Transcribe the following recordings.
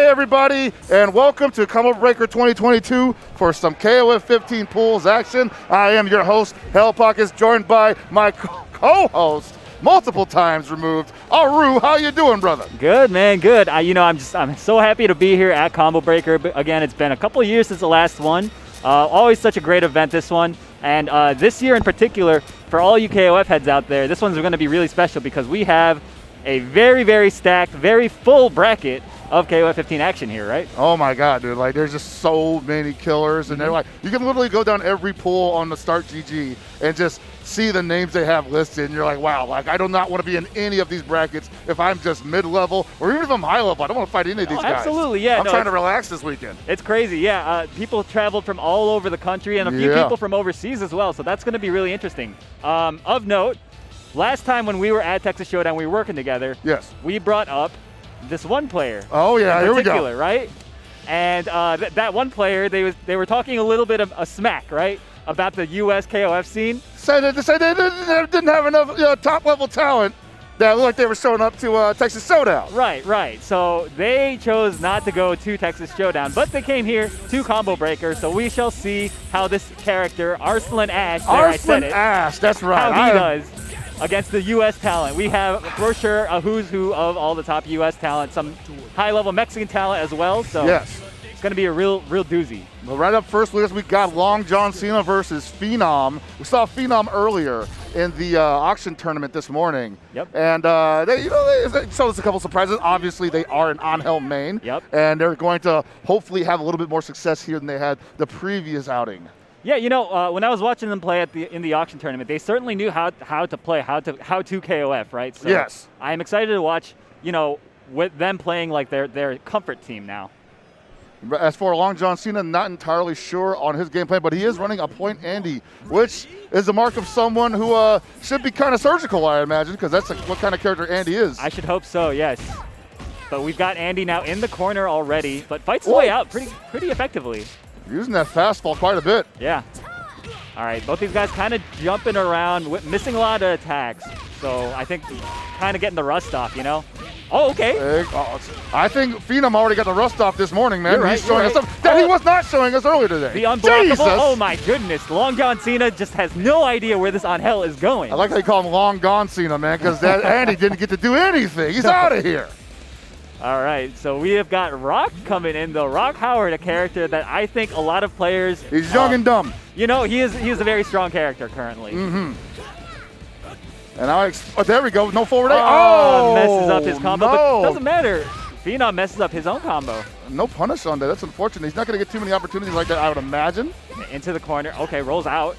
Hey everybody, and welcome to Combo Breaker 2022 for some KOF 15 pools action. I am your host, Hell Pockets, joined by my co-host, multiple times removed, Aru. How you doing, brother? Good, man, good. I'm so happy to be here at Combo Breaker. Again, it's been a couple of years since the last one. Always such a great event, this one. And this year in particular, for all you KOF heads out there, this one's going to be really special because we have a very, very stacked, very full bracket of KOF 15 action here, right? Oh my God, dude! Like, there's just so many killers, and they're like, you can literally go down every pool on the Start GG and just see the names they have listed, and you're like, wow! Like, I do not want to be in any of these brackets if I'm just mid-level, or even if I'm high-level. I don't want to fight any of these guys. Absolutely, yeah. I'm trying to relax this weekend. It's crazy, yeah. People traveled from all over the country, and a few people from overseas as well. So that's going to be really interesting. Of note, last time when we were at Texas Showdown, we were working together. Yes. We brought up this one player. Oh yeah, here we go. Right? And that one player, they were talking a little bit of a smack, right, about the U.S. KOF scene. Said they didn't have enough top-level talent that looked like they were showing up to Texas Showdown. Right. So they chose not to go to Texas Showdown, but they came here to Combo Breaker. So we shall see how this character, Arslan Ash, that's right. How he does against the U.S. talent. We have, for sure, a who's who of all the top U.S. talent, some high-level Mexican talent as well. So yes, it's going to be a real doozy. Well, right up first, Lucas, we got LongJohnCena versus PheNOM. We saw PheNOM earlier in the auction tournament this morning. Yep. And they showed us a couple surprises. Obviously, they are an on-help main. Yep. And they're going to hopefully have a little bit more success here than they had the previous outing. Yeah, when I was watching them play in the auction tournament, they certainly knew how to play, how to KOF, right? So yes. I'm excited to watch, with them playing like their comfort team now. As for LongJohnCena, not entirely sure on his game plan, but he is running a point Andy, which is the mark of someone who should be kind of surgical, I imagine, because that's what kind of character Andy is. I should hope so, yes. But we've got Andy now in the corner already, but fights his way out pretty effectively. Using that fastball quite a bit. Yeah. All right, both these guys kind of jumping around, missing a lot of attacks. So I think kind of getting the rust off, Oh, okay. I think PheNOM already got the rust off this morning, man. Right, He's showing us stuff that he was not showing us earlier today. The unblockable. Jesus. Oh my goodness. LongJohnCena just has no idea where this on hell is going. I like how you call him LongJohnCena, man, because Andy didn't get to do anything. He's out of here. All right, so we have got Rock coming in, though. Rock Howard, a character that I think a lot of players... He's young and dumb. He is a very strong character currently. Mm-hmm. And there we go, no forward A. Messes up his combo, no. But doesn't matter. PheNOM messes up his own combo. No punish on that, that's unfortunate. He's not going to get too many opportunities like that, I would imagine. Into the corner, okay, rolls out.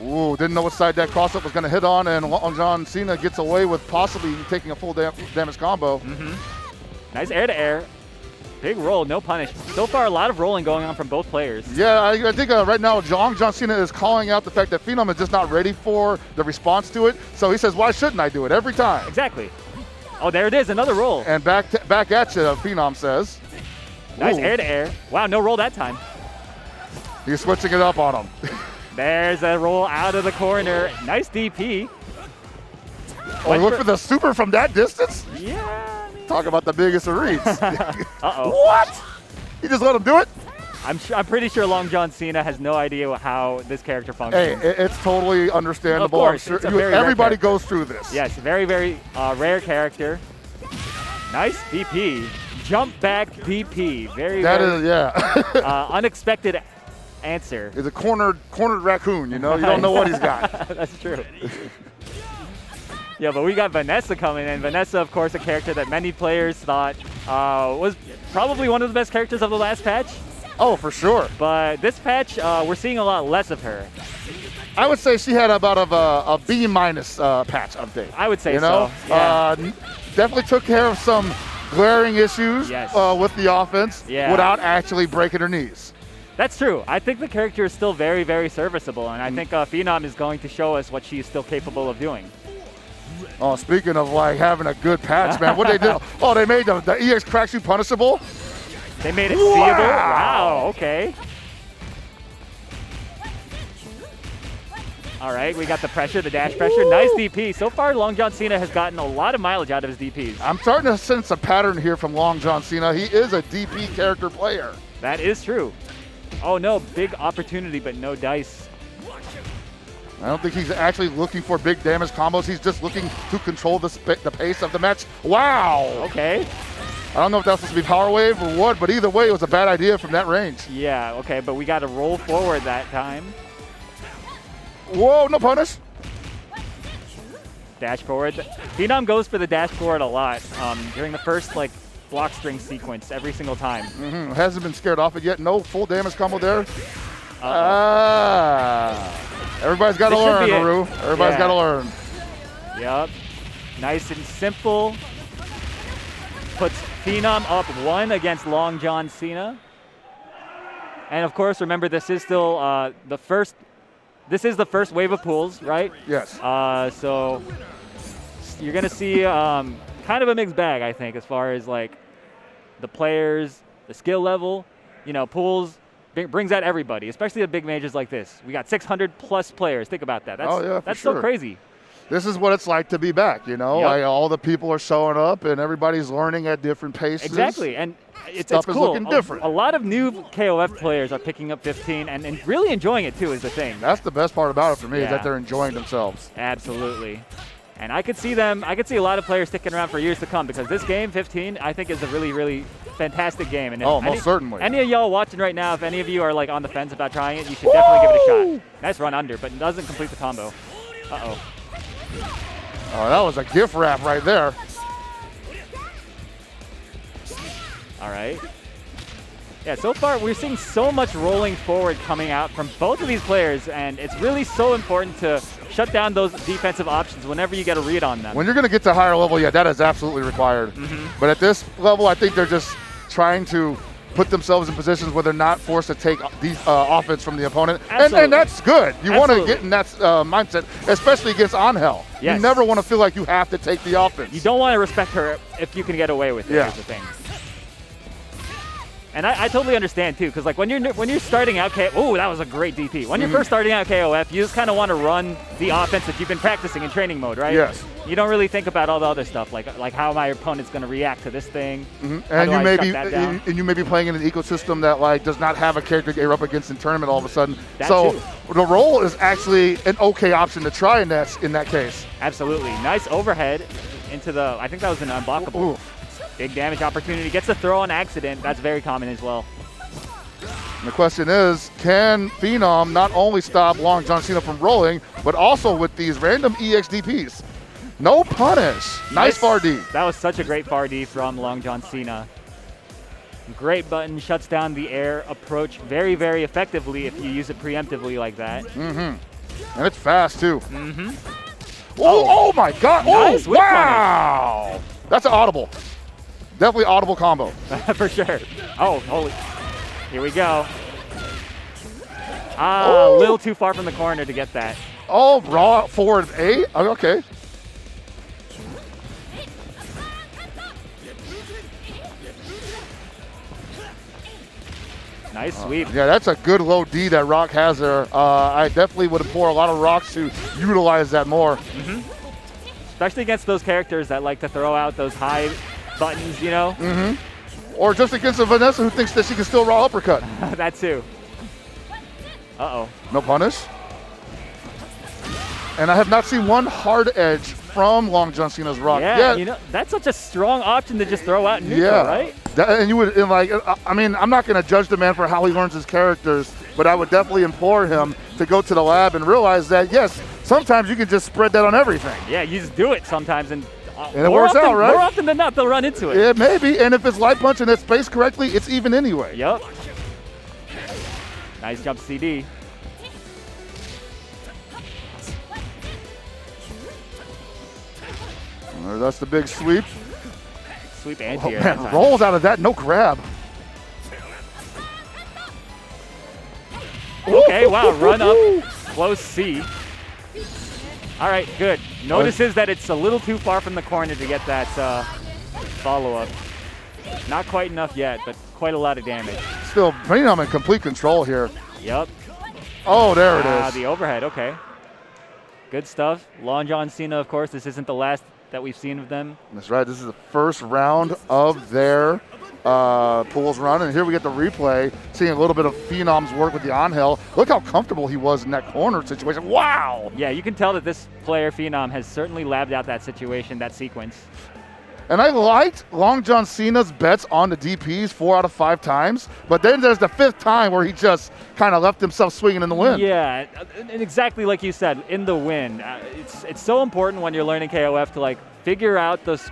Ooh, didn't know what side that cross-up was going to hit on, and LongJohnCena gets away with possibly taking a full damage combo. Mm-hmm. Nice air-to-air. Big roll, no punish. So far, a lot of rolling going on from both players. Yeah, I think right now LongJohnCena is calling out the fact that PheNOM is just not ready for the response to it. So he says, why shouldn't I do it every time? Exactly. Oh, there it is, another roll. And back at you, PheNOM says. Nice air-to-air. Wow, no roll that time. He's switching it up on him. There's a roll out of the corner. Nice DP. Oh, look for the super from that distance? Yeah. Talk about the biggest of reads. Uh-oh. What? You just let him do it? I'm pretty sure LongJohnCena has no idea how this character functions. Hey, it's totally understandable. Of course, I'm sure everybody goes through this. Yes, very, very rare character. Nice DP. Jump back DP. Very unexpected answer. It's a cornered raccoon, you don't know what he's got. That's true. Yeah, but we got Vanessa coming in. Vanessa, of course, a character that many players thought was probably one of the best characters of the last patch. Oh, for sure. But this patch, we're seeing a lot less of her. I would say she had about a B- patch update. I would say so. Yeah. Definitely took care of some glaring issues with the offense without actually breaking her knees. That's true. I think the character is still very, very serviceable, and I think PheNOM is going to show us what she's still capable of doing. Oh, speaking of having a good patch, man, what they did? Oh, they made the EX crack shoot punishable. They made it seeable. Wow. Okay. All right, we got the pressure, the dash pressure. Nice DP. So far, LongJohnCena has gotten a lot of mileage out of his DPs. I'm starting to sense a pattern here from LongJohnCena. He is a DP character player. That is true. Oh no, big opportunity, but no dice. I don't think he's actually looking for big damage combos. He's just looking to control the pace of the match. Wow. Okay. I don't know if that's supposed to be power wave or what, but either way, it was a bad idea from that range. Yeah, okay, but we got to roll forward that time. Whoa, no punish. Dash forward. PheNOM goes for the dash forward a lot during the first like block string sequence every single time. Hasn't been scared off it yet. No full damage combo there. Everybody's got to learn, Maru. Everybody's got to learn. Yep. Nice and simple. Puts PheNOM up 1 against LongJohnCena. And of course, remember this is still the first. This is the first wave of pools, right? Yes. So you're gonna see kind of a mixed bag, I think, as far as like the players, the skill level. You know, pools brings out everybody, especially at big majors like this. We got 600 plus players. Think about that. That's so crazy. This is what it's like to be back, you know? Yep. Like all the people are showing up and everybody's learning at different paces. Exactly, and it's Stuff cool. is looking different. A lot of new KOF players are picking up 15 and really enjoying it too is the thing. That's the best part about it for me, is that they're enjoying themselves. Absolutely. And I could see a lot of players sticking around for years to come because this game, 15, I think is a really, really fantastic game. And most certainly. Any of y'all watching right now, if any of you are like on the fence about trying it, you should definitely give it a shot. Nice run under, but doesn't complete the combo. Uh-oh. Oh, that was a gift wrap right there. All right. Yeah, so far we're seeing so much rolling forward coming out from both of these players, and it's really so important to shut down those defensive options whenever you get a read on them. When you're going to get to higher level, yeah, that is absolutely required. But at this level, I think they're just trying to put themselves in positions where they're not forced to take these offense from the opponent. And that's good. You want to get in that mindset, especially against Angel. Yes. You never want to feel like you have to take the offense. You don't want to respect her if you can get away with it, is the thing. And I totally understand too, because like when you're starting out, that was a great DP. When you're first starting out KOF, you just kind of want to run the offense that you've been practicing in training mode, right? Yes. You don't really think about all the other stuff, like how my opponent's going to react to this thing. And you may be playing in an ecosystem that like does not have a character you're up against in tournament all of a sudden. The roll is actually an okay option to try in that case. Absolutely. Nice overhead into the. I think that was an unblockable. Big damage opportunity. Gets the throw on accident. That's very common as well. And the question is, can PheNOM not only stop LongJohnCena from rolling, but also with these random EXDPs? No punish. Nice far D. That was such a great far D from LongJohnCena. Great button. Shuts down the air approach very, very effectively if you use it preemptively like that. And it's fast, too. Oh my God. Nice Wow. punish. That's an audible. Definitely audible combo. For sure. Oh, holy. Here we go. A little too far from the corner to get that. Oh, raw forward A? Okay. Nice sweep. Yeah, that's a good low D that Rock has there. I definitely would pour a lot of rocks to utilize that more. Especially against those characters that like to throw out those high buttons, you know? Or just against a Vanessa who thinks that she can still raw uppercut. That too. Uh-oh. No punish. And I have not seen one hard edge from LongJohnCena's Rock yet. You know, that's such a strong option to just throw out in neutral, right? And you would, I mean, I'm not going to judge the man for how he learns his characters, but I would definitely implore him to go to the lab and realize that, yes, sometimes you can just spread that on everything. Yeah, you just do it sometimes, and it works out, right? More often than not, they'll run into it. Yeah, maybe. And if it's light punch and it's spaced correctly, it's even anyway. Yep. Nice jump CD. That's the big sweep. Sweep anti-air. Man, rolls out of that, no grab. Okay, wow, run up, close C. All right, good. Notices that it's a little too far from the corner to get that follow-up. Not quite enough yet, but quite a lot of damage. Still, PheNOM in complete control here. Yep. Oh, there it is. The overhead, okay. good stuff. LongJohnCena, of course. This isn't the last that we've seen of them. That's right. This is the first round of their pools run, and here we get the replay, seeing a little bit of PheNOM's work with the on-hill. Look how comfortable he was in that corner situation. Wow! Yeah, you can tell that this player, PheNOM, has certainly labbed out that situation, that sequence. And I liked LongJohnCena's bets on the DPs 4 out of 5 times, but then there's the 5th time where he just kind of left himself swinging in the wind. Yeah, and exactly like you said, in the wind. It's so important when you're learning KOF to like figure out those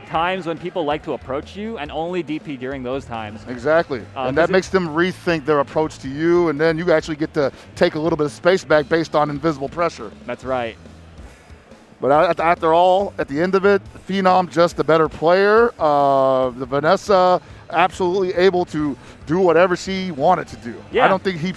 times when people like to approach you and only DP during those times. Exactly, and that makes them rethink their approach to you, and then you actually get to take a little bit of space back based on invisible pressure. That's right. But after all, at the end of it, PheNOM just the better player. The Vanessa absolutely able to do whatever she wanted to do. Yeah. I don't think he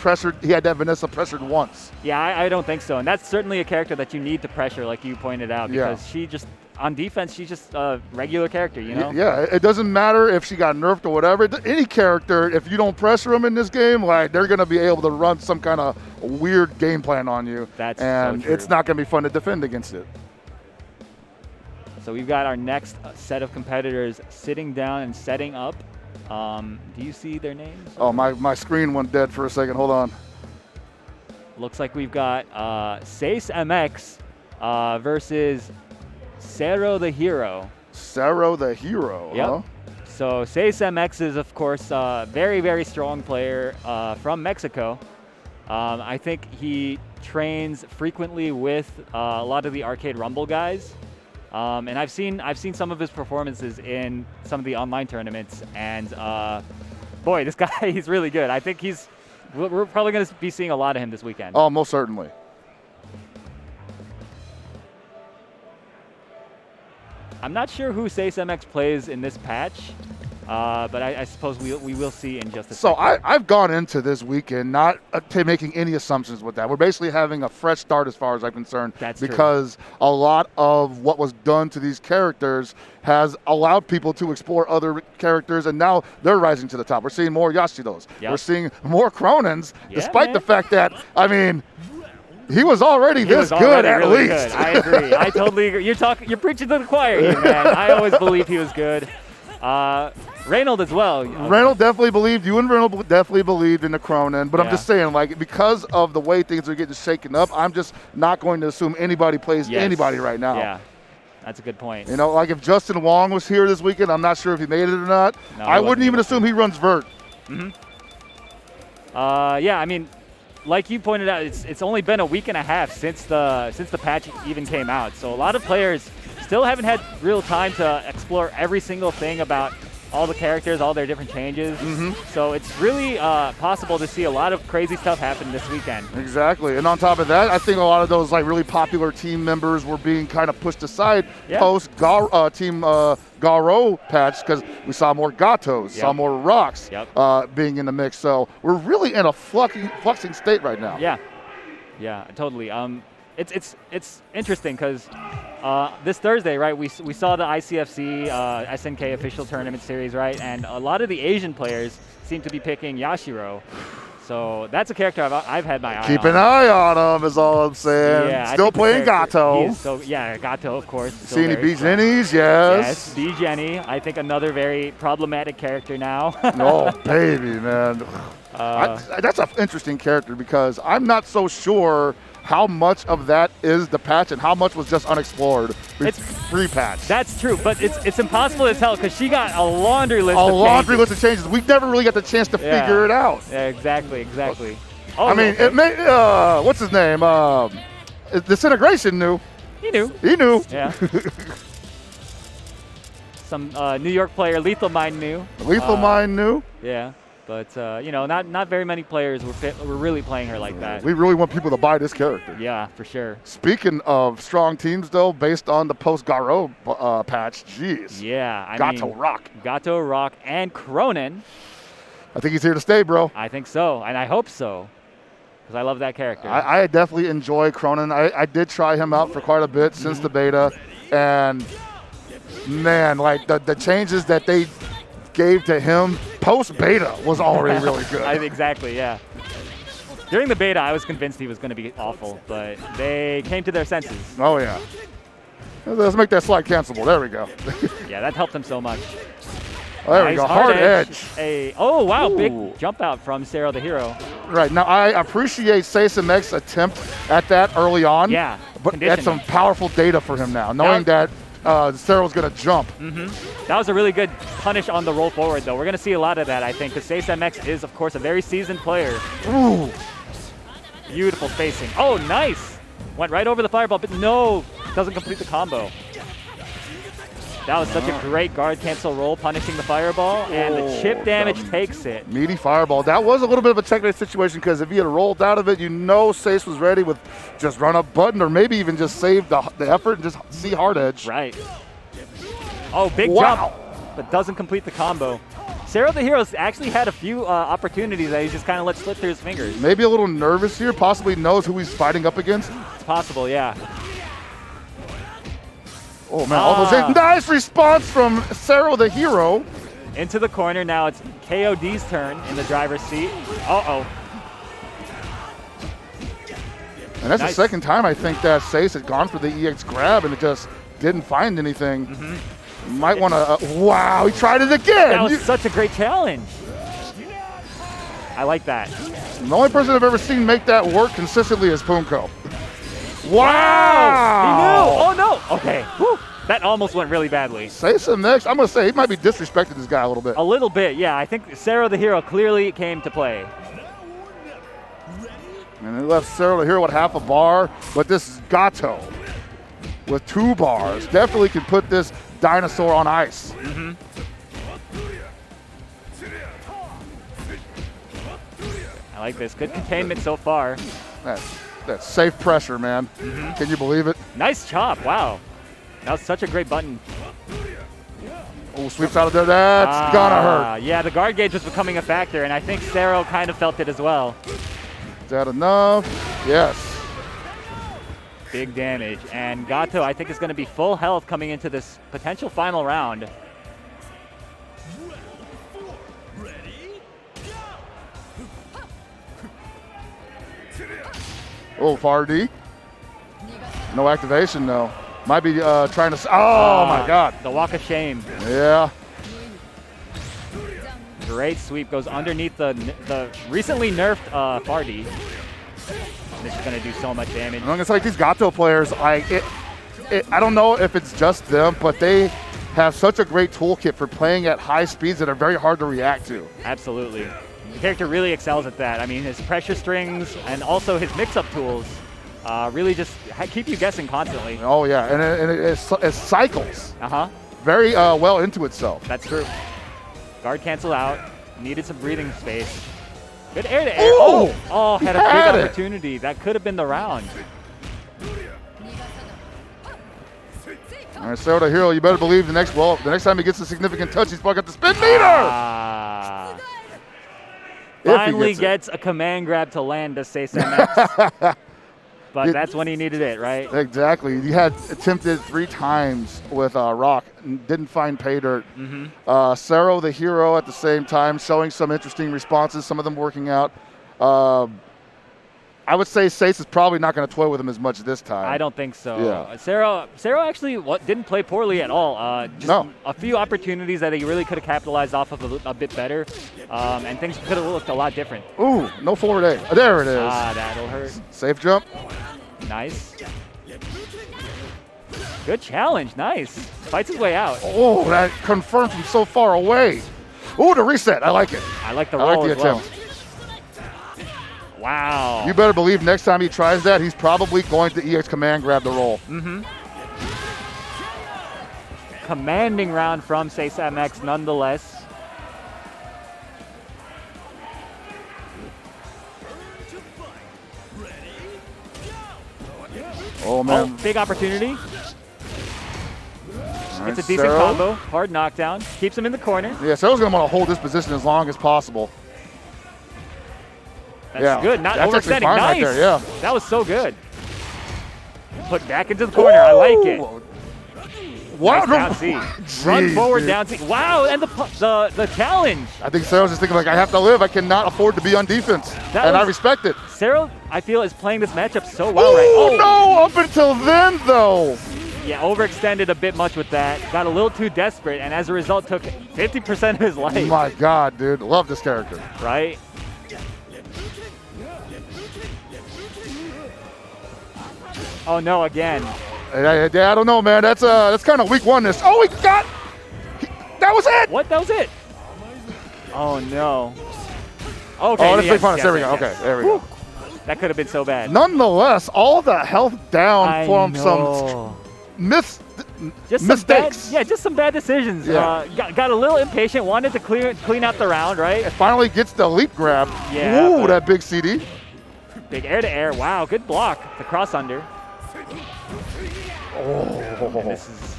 had that Vanessa pressured once. Yeah, I don't think so. And that's certainly a character that you need to pressure, like you pointed out, because she just, on defense, she's just a regular character, you know? Yeah, it doesn't matter if she got nerfed or whatever. Any character, if you don't pressure them in this game, like they're going to be able to run some kind of weird game plan on you. That's and so true. It's not going to be fun to defend against it. So we've got our next set of competitors sitting down and setting up. Do you see their names? Oh, my screen went dead for a second. Hold on. Looks like we've got Seis MX versus Sero the Hero. Sero the Hero, yep. Huh? So Seis MX is, of course, a very, very strong player from Mexico. I think he trains frequently with a lot of the Arcade Rumble guys. And I've seen some of his performances in some of the online tournaments, and boy, this guy, he's really good. I think we're probably going to be seeing a lot of him this weekend. Oh, most certainly. I'm not sure who Seis MX plays in this patch, but I suppose we will see in just a second. So I've gone into this weekend not making any assumptions with that. We're basically having a fresh start as far as I'm concerned. That's because a lot of what was done to these characters has allowed people to explore other characters, and now they're rising to the top. We're seeing more Yashiros. Yep. We're seeing more Krohnens, Yeah, despite man. the fact that, I mean, he was already this good at really least. Good. I agree. I totally agree. You're preaching to the choir here, man. I always believed he was good. Reynold as well. Reynold definitely believed, you and Reynold definitely believed in the Krohnen, but I'm Yeah. just saying, like, because of the way things are getting shaken up, I'm just not going to assume anybody plays anybody right now. Yeah, that's a good point. You know, like if Justin Wong was here this weekend, I'm not sure if he made it or not. No, I wouldn't even assume he runs Vert. Yeah, I mean, like you pointed out, it's only been a week and a half since the patch even came out. So a lot of players still haven't had real time to explore every single thing about all the characters, all their different changes. So it's really possible to see a lot of crazy stuff happen this weekend. Exactly. And on top of that, I think a lot of those like really popular team members were being kind of pushed aside post Team Garo patch, because we saw more Gatos, saw more Rocks being in the mix. So we're really in a fluxing state right now. Yeah, totally. It's interesting because this Thursday, right, we saw the ICFC SNK official tournament series, right, and a lot of the Asian players seem to be picking Yashiro. So that's a character I've had my eye on. Keep an eye on him is all I'm saying. Yeah, Still playing Gato. Gato, of course. See any B-Jennies? Yes. Yes, B-Jenny. I think another very problematic character now. Oh, baby, man. That's an interesting character because I'm not so sure how much of that is the patch and how much was just unexplored pre-patch. That's true, but it's impossible to tell because she got a laundry list of changes. We never really got the chance to figure it out. Yeah, exactly. I mean, it may, what's his name? Disintegration knew. He knew. Yeah. Some New York player, Lethal Mind knew. Lethal Mind knew. Yeah. But, not very many players were really playing her like that. We really want people to buy this character. Yeah, for sure. Speaking of strong teams, though, based on the post-Garo patch, jeez. Yeah. Gato Rock, and Krohnen. I think he's here to stay, bro. I think so, and I hope so, because I love that character. I definitely enjoy Krohnen. I did try him out for quite a bit since the beta, and, man, like, the changes that they gave to him post-beta was already really good. Exactly, yeah. During the beta, I was convinced he was going to be awful, but they came to their senses. Oh, yeah. Let's make that slide cancelable. There we go. Yeah, that helped him so much. There we go. Hard edge. Oh, wow. Big jump out from Sero the hero. Right. Now, I appreciate Seis and Meg's attempt at that early on. Yeah. But that's some powerful data for him now, knowing that Sero's going to jump. That was a really good punish on the roll forward, though. We're going to see a lot of that, I think, because Seis MX is, of course, a very seasoned player. Ooh. Beautiful spacing. Oh, nice. Went right over the fireball, but no, doesn't complete the combo. That was such a great guard cancel roll, punishing the fireball, and the chip damage takes it. Meaty fireball. That was a little bit of a checkmate situation, because if he had rolled out of it, you know Seis was ready with just run up button, or maybe even just save the effort and just see hard edge. Right. Oh, big jump, but doesn't complete the combo. Sero the Hero's actually had a few opportunities that he just kind of let slip through his fingers. Maybe a little nervous here, possibly knows who he's fighting up against. It's possible, yeah. Oh, man, almost nice response from Sero the Hero. Into the corner, now it's KOD's turn in the driver's seat. Uh-oh. And that's the second time I think that Seis had gone for the EX grab and it just didn't find anything. Might want to, wow, he tried it again. That was such a great challenge. I like that. The only person I've ever seen make that work consistently is Punko. Wow! He knew. Oh, no. Okay. Whew. That almost went really badly. Seis next. I'm going to say he might be disrespecting this guy a little bit. A little bit, yeah. I think Sero the Hero clearly came to play. And they left Sero the Hero with half a bar, but this is Gato with 2 bars. Definitely can put this Dinosaur on ice. I like this. Good containment so far. That's safe pressure, man. Can you believe it? Nice chop. Wow. That was such a great button. Oh, sweeps out of there. That's gonna hurt. Yeah, the guard gauge was becoming a factor, and I think Sero kind of felt it as well. Is that enough? Yes. Big damage. And Gato, I think, is going to be full health coming into this potential final round. Oh, far D. No activation, though. Might be trying to... Oh, my God. The walk of shame. Yeah. Great sweep. Goes underneath the recently nerfed Fardy. This is going to do so much damage. It's like these Gato players, I don't know if it's just them, but they have such a great toolkit for playing at high speeds that are very hard to react to. Absolutely. The character really excels at that. I mean, his pressure strings and also his mix-up tools really just keep you guessing constantly. Oh, yeah, and it cycles. Very well into itself. That's true. Guard cancel out. Needed some breathing space. Good air to air. Oh, had a big opportunity. That could have been the round. All right, Sero the Hero, you better believe the next time he gets a significant touch, he's probably got the spin meter! Finally gets a command grab to land to Seis MX. But that's when he needed it, right? Exactly. He had attempted 3 times with Rock, didn't find pay dirt. Sero the Hero at the same time showing some interesting responses, some of them working out. I would say Seis is probably not going to toy with him as much this time. I don't think so. Yeah. Sero actually didn't play poorly at all. Just a few opportunities that he really could have capitalized off of a bit better, and things could have looked a lot different. Ooh, no forward A. There it is. That'll hurt. Safe jump. Nice. Good challenge. Nice. Fights his way out. Oh, that confirmed from so far away. Ooh, the reset. I like it. I like the roll as well. Wow. You better believe next time he tries that, he's probably going to EX command grab the roll. Commanding round from Seis MX nonetheless. Oh, man. Oh, big opportunity. Right, it's a decent combo. Hard knockdown. Keeps him in the corner. Yeah, Sero's going to want to hold this position as long as possible. That's good. Not overextending. Nice. Right there, yeah. That was so good. Put back into the corner. I like it. Wow. Nice down C. Run forward, dude. down C. Wow, and the challenge. I think Sero's just thinking like, I have to live. I cannot afford to be on defense. I respect it. Sero, I feel, is playing this matchup so well Oh, no, up until then, though. Yeah, overextended a bit much with that. Got a little too desperate, and as a result, took 50% of his life. My God, dude. Love this character. Right? Oh, no, again. I don't know, man. That's kind of weak oneness. Oh, he got. That was it. What? That was it? Oh, no. Okay. Oh, that's big fun. There we go. Okay, there we go. That could have been so bad. Nonetheless, all the health down from some mistakes. Just some bad decisions. Yeah. Got a little impatient, wanted to clean out the round, right? It finally gets the leap grab. Yeah. Ooh, that big CD. Big air to air. Wow, good block. The cross under. Oh. And this is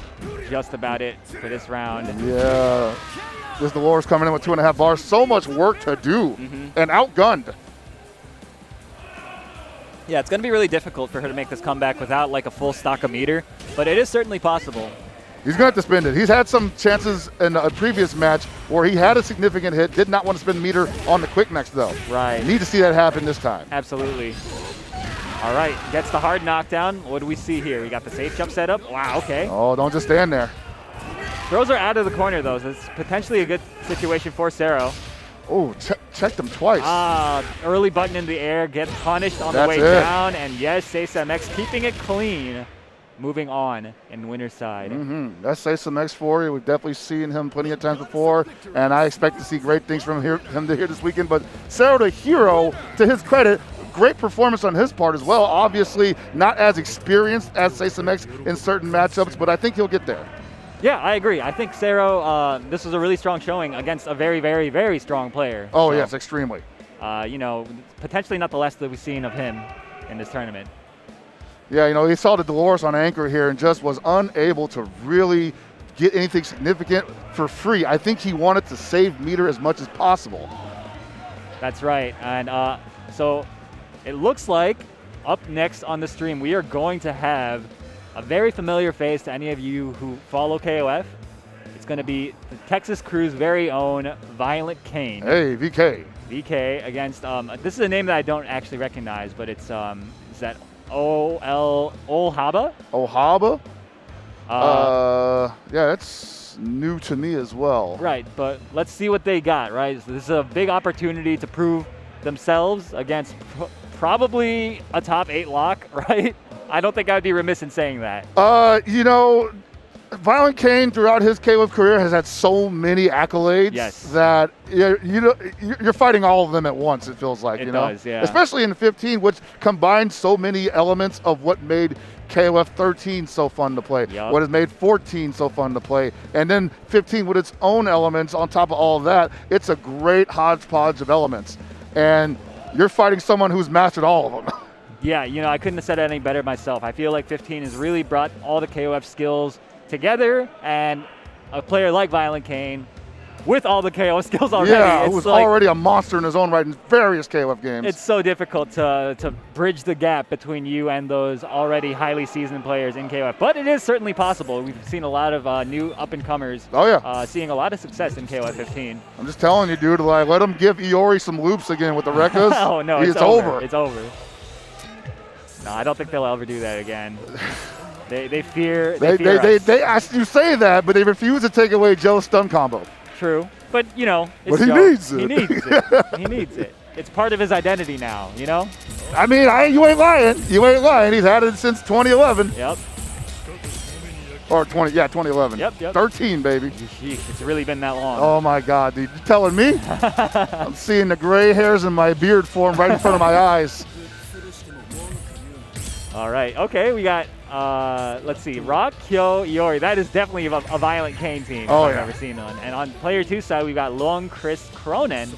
just about it for this round. Yeah. This Dolores coming in with 2.5 bars. So much work to do. And outgunned. Yeah, it's going to be really difficult for her to make this comeback without like a full stock of meter, but it is certainly possible. He's going to have to spend it. He's had some chances in a previous match where he had a significant hit, did not want to spend meter on the quick next though. Right. Need to see that happen this time. Absolutely. All right, gets the hard knockdown. What do we see here? We got the safe jump set up. Wow, okay. Oh, don't just stand there. Throws are out of the corner though, so it's potentially a good situation for Sero. Oh, checked him twice. Early button in the air, gets punished on the way down, and yes, Seis MX keeping it clean. Moving on in winner's side. That's Seis MX for you. We've definitely seen him plenty of times before, and I expect to see great things from him this weekend. But Sero the hero, to his credit, great performance on his part as well. Obviously, not as experienced as Seis MX in certain matchups, but I think he'll get there. Yeah, I agree. I think Sero, this was a really strong showing against a very, very, very strong player. Oh, yes, extremely. Potentially not the last that we've seen of him in this tournament. Yeah, he saw the Dolores on anchor here and just was unable to really get anything significant for free. I think he wanted to save meter as much as possible. That's right. And so it looks like up next on the stream, we are going to have a very familiar face to any of you who follow KOF. It's going to be the Texas crew's very own ViolentKain. Hey, VK. VK against, this is a name that I don't actually recognize, but it's, is that Olhaba? Olhaba? Yeah, that's new to me as well. Right, but let's see what they got, right? So this is a big opportunity to prove themselves against probably a top 8 lock, right? I don't think I'd be remiss in saying that. ViolentKain throughout his KOF career has had so many accolades that you're fighting all of them at once, it feels like. It does, yeah. Especially in 15, which combined so many elements of what made KOF 13 so fun to play, what has made 14 so fun to play, and then 15 with its own elements on top of all of that. It's a great hodgepodge of elements. And you're fighting someone who's mastered all of them. Yeah, I couldn't have said it any better myself. I feel like 15 has really brought all the KOF skills together, and a player like ViolentKain with all the KOF skills already. Yeah, who's already a monster in his own right in various KOF games. It's so difficult to bridge the gap between you and those already highly seasoned players in KOF. But it is certainly possible. We've seen a lot of new up-and-comers seeing a lot of success in KOF 15. I'm just telling you, dude, let him give Iori some loops again with the Rekkas. Oh, no, it's over. It's over. No, I don't think they'll ever do that again. They fear us. You say that, but they refuse to take away Joe's stun combo. True, but it's but he Joe. needs it. He needs it. He needs it. It's part of his identity now. I mean, you ain't lying. You ain't lying. He's had it since 2011. Yep. Or 2011. Yep. 13, baby. It's really been that long. Oh my God, dude! You telling me? I'm seeing the gray hairs in my beard form right in front of my eyes. All right. Okay, we got. Let's see, Rock, Kyo, Iori. That is definitely a ViolentKain team I've ever seen one. And on player 2 side, we've got Luong, Krohnen.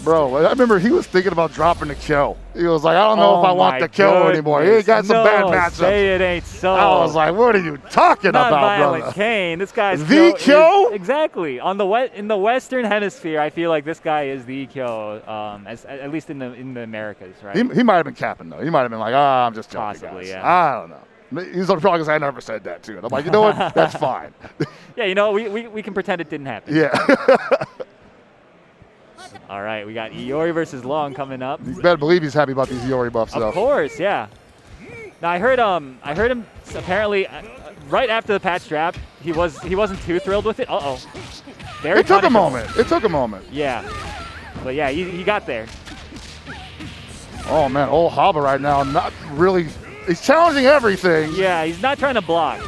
Bro, I remember he was thinking about dropping the Kyo. He was like, I don't know if I want the Kyo anymore. He got some bad matchups. Say it ain't so. I was like, what are you talking about, brother? ViolentKain. This guy's the Kyo? Exactly. In the Western Hemisphere, I feel like this guy is the Kyo, at least in the Americas, right? He might have been capping though. He might have been like, I'm just joking. Possibly, guys. yeah. I don't know. He's probably going to say, I never said that, too. And I'm like, you know what? That's fine. Yeah, you know, we can pretend it didn't happen. Yeah. All right, we got Iori versus Long coming up. You better believe he's happy about these Iori buffs, though. Of course, yeah. Now I heard him apparently right after the patch drop, he wasn't too thrilled with it. It took a moment. It took a moment. Yeah, but yeah, he got there. Oh man, old Haba right now, not really. He's challenging everything. Yeah, he's not trying to block.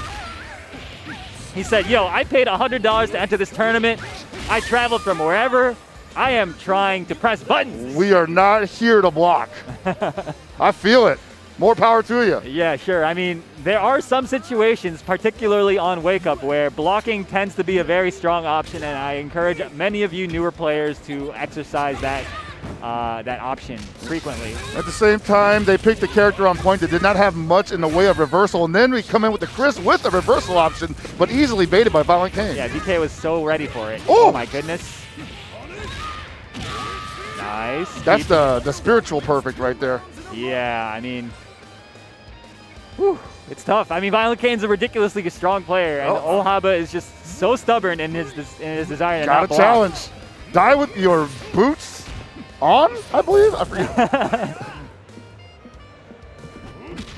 He said, "Yo, I paid $100 to enter this tournament. I traveled from wherever. I am trying to press buttons. We are not here to block." I feel it. More power to you. Yeah, sure. I mean, there are some situations, particularly on Wake Up, where blocking tends to be a very strong option, and I encourage many of you newer players to exercise that option frequently. At the same time, they picked a character on point that did not have much in the way of reversal, and then we come in with the Chris with the reversal option, but easily baited by ViolentKain. Yeah, VK was so ready for it. Oh, my goodness. Nice. That's the spiritual perfect right there. Yeah, I mean, whew, it's tough. I mean, ViolentKain's a ridiculously strong player, and Ohaba is just so stubborn in his desire to not block. Got a challenge. Die with your boots on, I believe. I forget.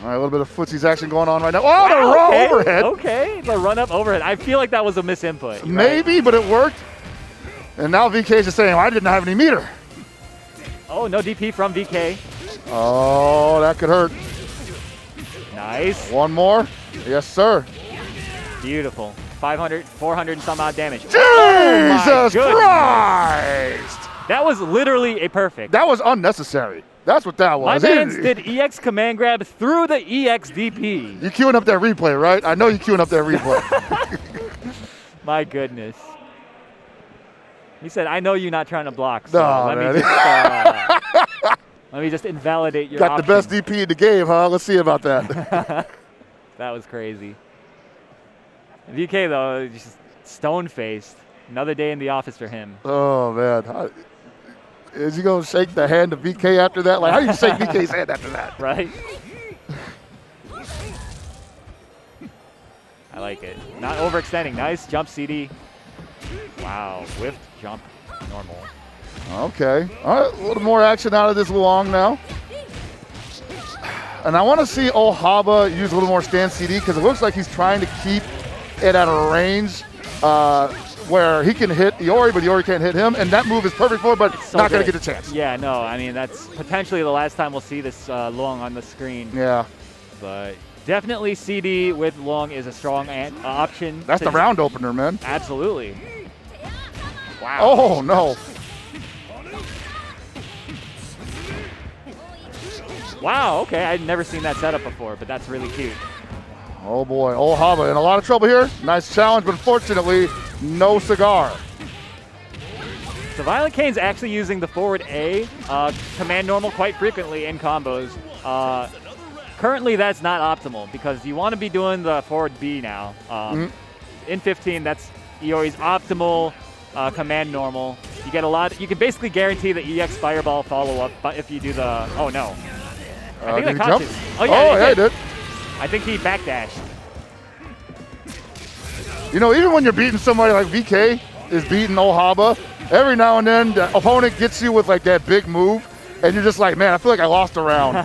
All right, a little bit of footsies action going on right now. Oh, the raw overhead. Okay, the run-up overhead. I feel like that was a misinput. Maybe, but it worked. And now VK is just saying, I didn't have any meter. Oh, no DP from VK. Oh, that could hurt. Nice. One more. Yes, sir. Beautiful. 500, 400 and some odd damage. Jesus Christ! That was literally a perfect. That was unnecessary. That's what that was. My man did EX command grab through the EX DP. You queuing up that replay, right? I know you queuing up that replay. My goodness. He said, I know you're not trying to block, so let me just invalidate your Got option. the best DP in the game, huh? Let's see about that. That was crazy. VK, though, just stone-faced. Another day in the office for him. Oh, man. Is he going to shake the hand of VK after that? Like, how do you shake VK's hand after that? Right? I like it. Not overextending. Nice jump CD. Wow. Whiffed jump. Normal. Okay. All right. A little more action out of this Luong now. And I want to see Ohaba use a little more stand CD because it looks like he's trying to keep it at a range where he can hit Iori, but Iori can't hit him. And that move is perfect for it, but so not going to get a chance. Yeah, no. I mean, that's potentially the last time we'll see this Luong on the screen. Yeah. But definitely CD with Luong is a strong option. That's the round opener, man. Absolutely. Wow. Oh, no. Wow, okay. I'd never seen that setup before, but that's really cute. Oh, boy. Ohaba in a lot of trouble here. Nice challenge, but unfortunately, no cigar. So ViolentKain's actually using the forward A command normal quite frequently in combos. Currently, that's not optimal because you want to be doing the forward B now. In 15, that's Iori's optimal command normal. You get a lot. You can basically guarantee the EX Fireball follow-up, but if you do the... Oh, no. I think that caught it. Oh, yeah, he did. I think he backdashed. You know, even when you're beating somebody like VK is beating Ohaba, every now and then the opponent gets you with like that big move, and you're just like, man, I feel like I lost a round.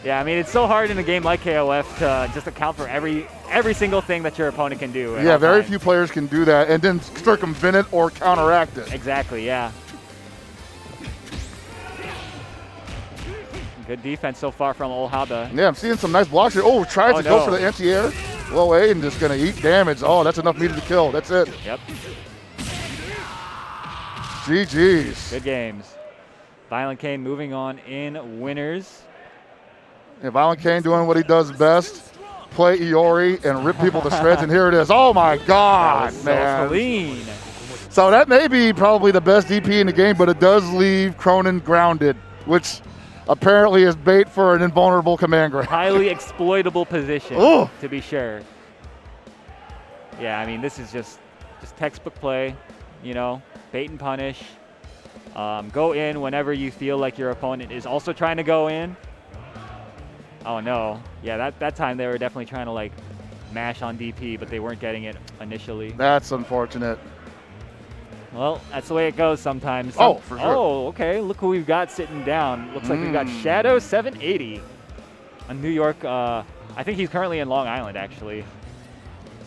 Yeah, I mean, it's so hard in a game like KOF to just account for every single thing that your opponent can do. Yeah, very few players can do that and then circumvent it or counteract it. Exactly, yeah. Good defense so far from Ohaba. Yeah, I'm seeing some nice blocks here. Oh, tries to go for the anti-air. Low A and just going to eat damage. Oh, that's enough meter to kill. That's it. Yep. GG's. Good games. ViolentKain moving on in winners. Yeah, ViolentKain doing what he does best. Play Iori and rip people to shreds, and here it is. Oh, my God, man. So clean. So that may be probably the best DP in the game, but it does leave Krohnen grounded, which apparently is bait for an invulnerable command grab. Highly exploitable position, to be sure. Yeah, I mean, this is just textbook play, you know, bait and punish. Go in whenever you feel like your opponent is also trying to go in. Oh no. Yeah, that time they were definitely trying to like mash on DP, but they weren't getting it initially. That's unfortunate. Well, that's the way it goes sometimes. Oh, for sure. Oh, okay. Look who we've got sitting down. Looks like we've got Shadow 780, a New York. I think he's currently in Long Island, actually.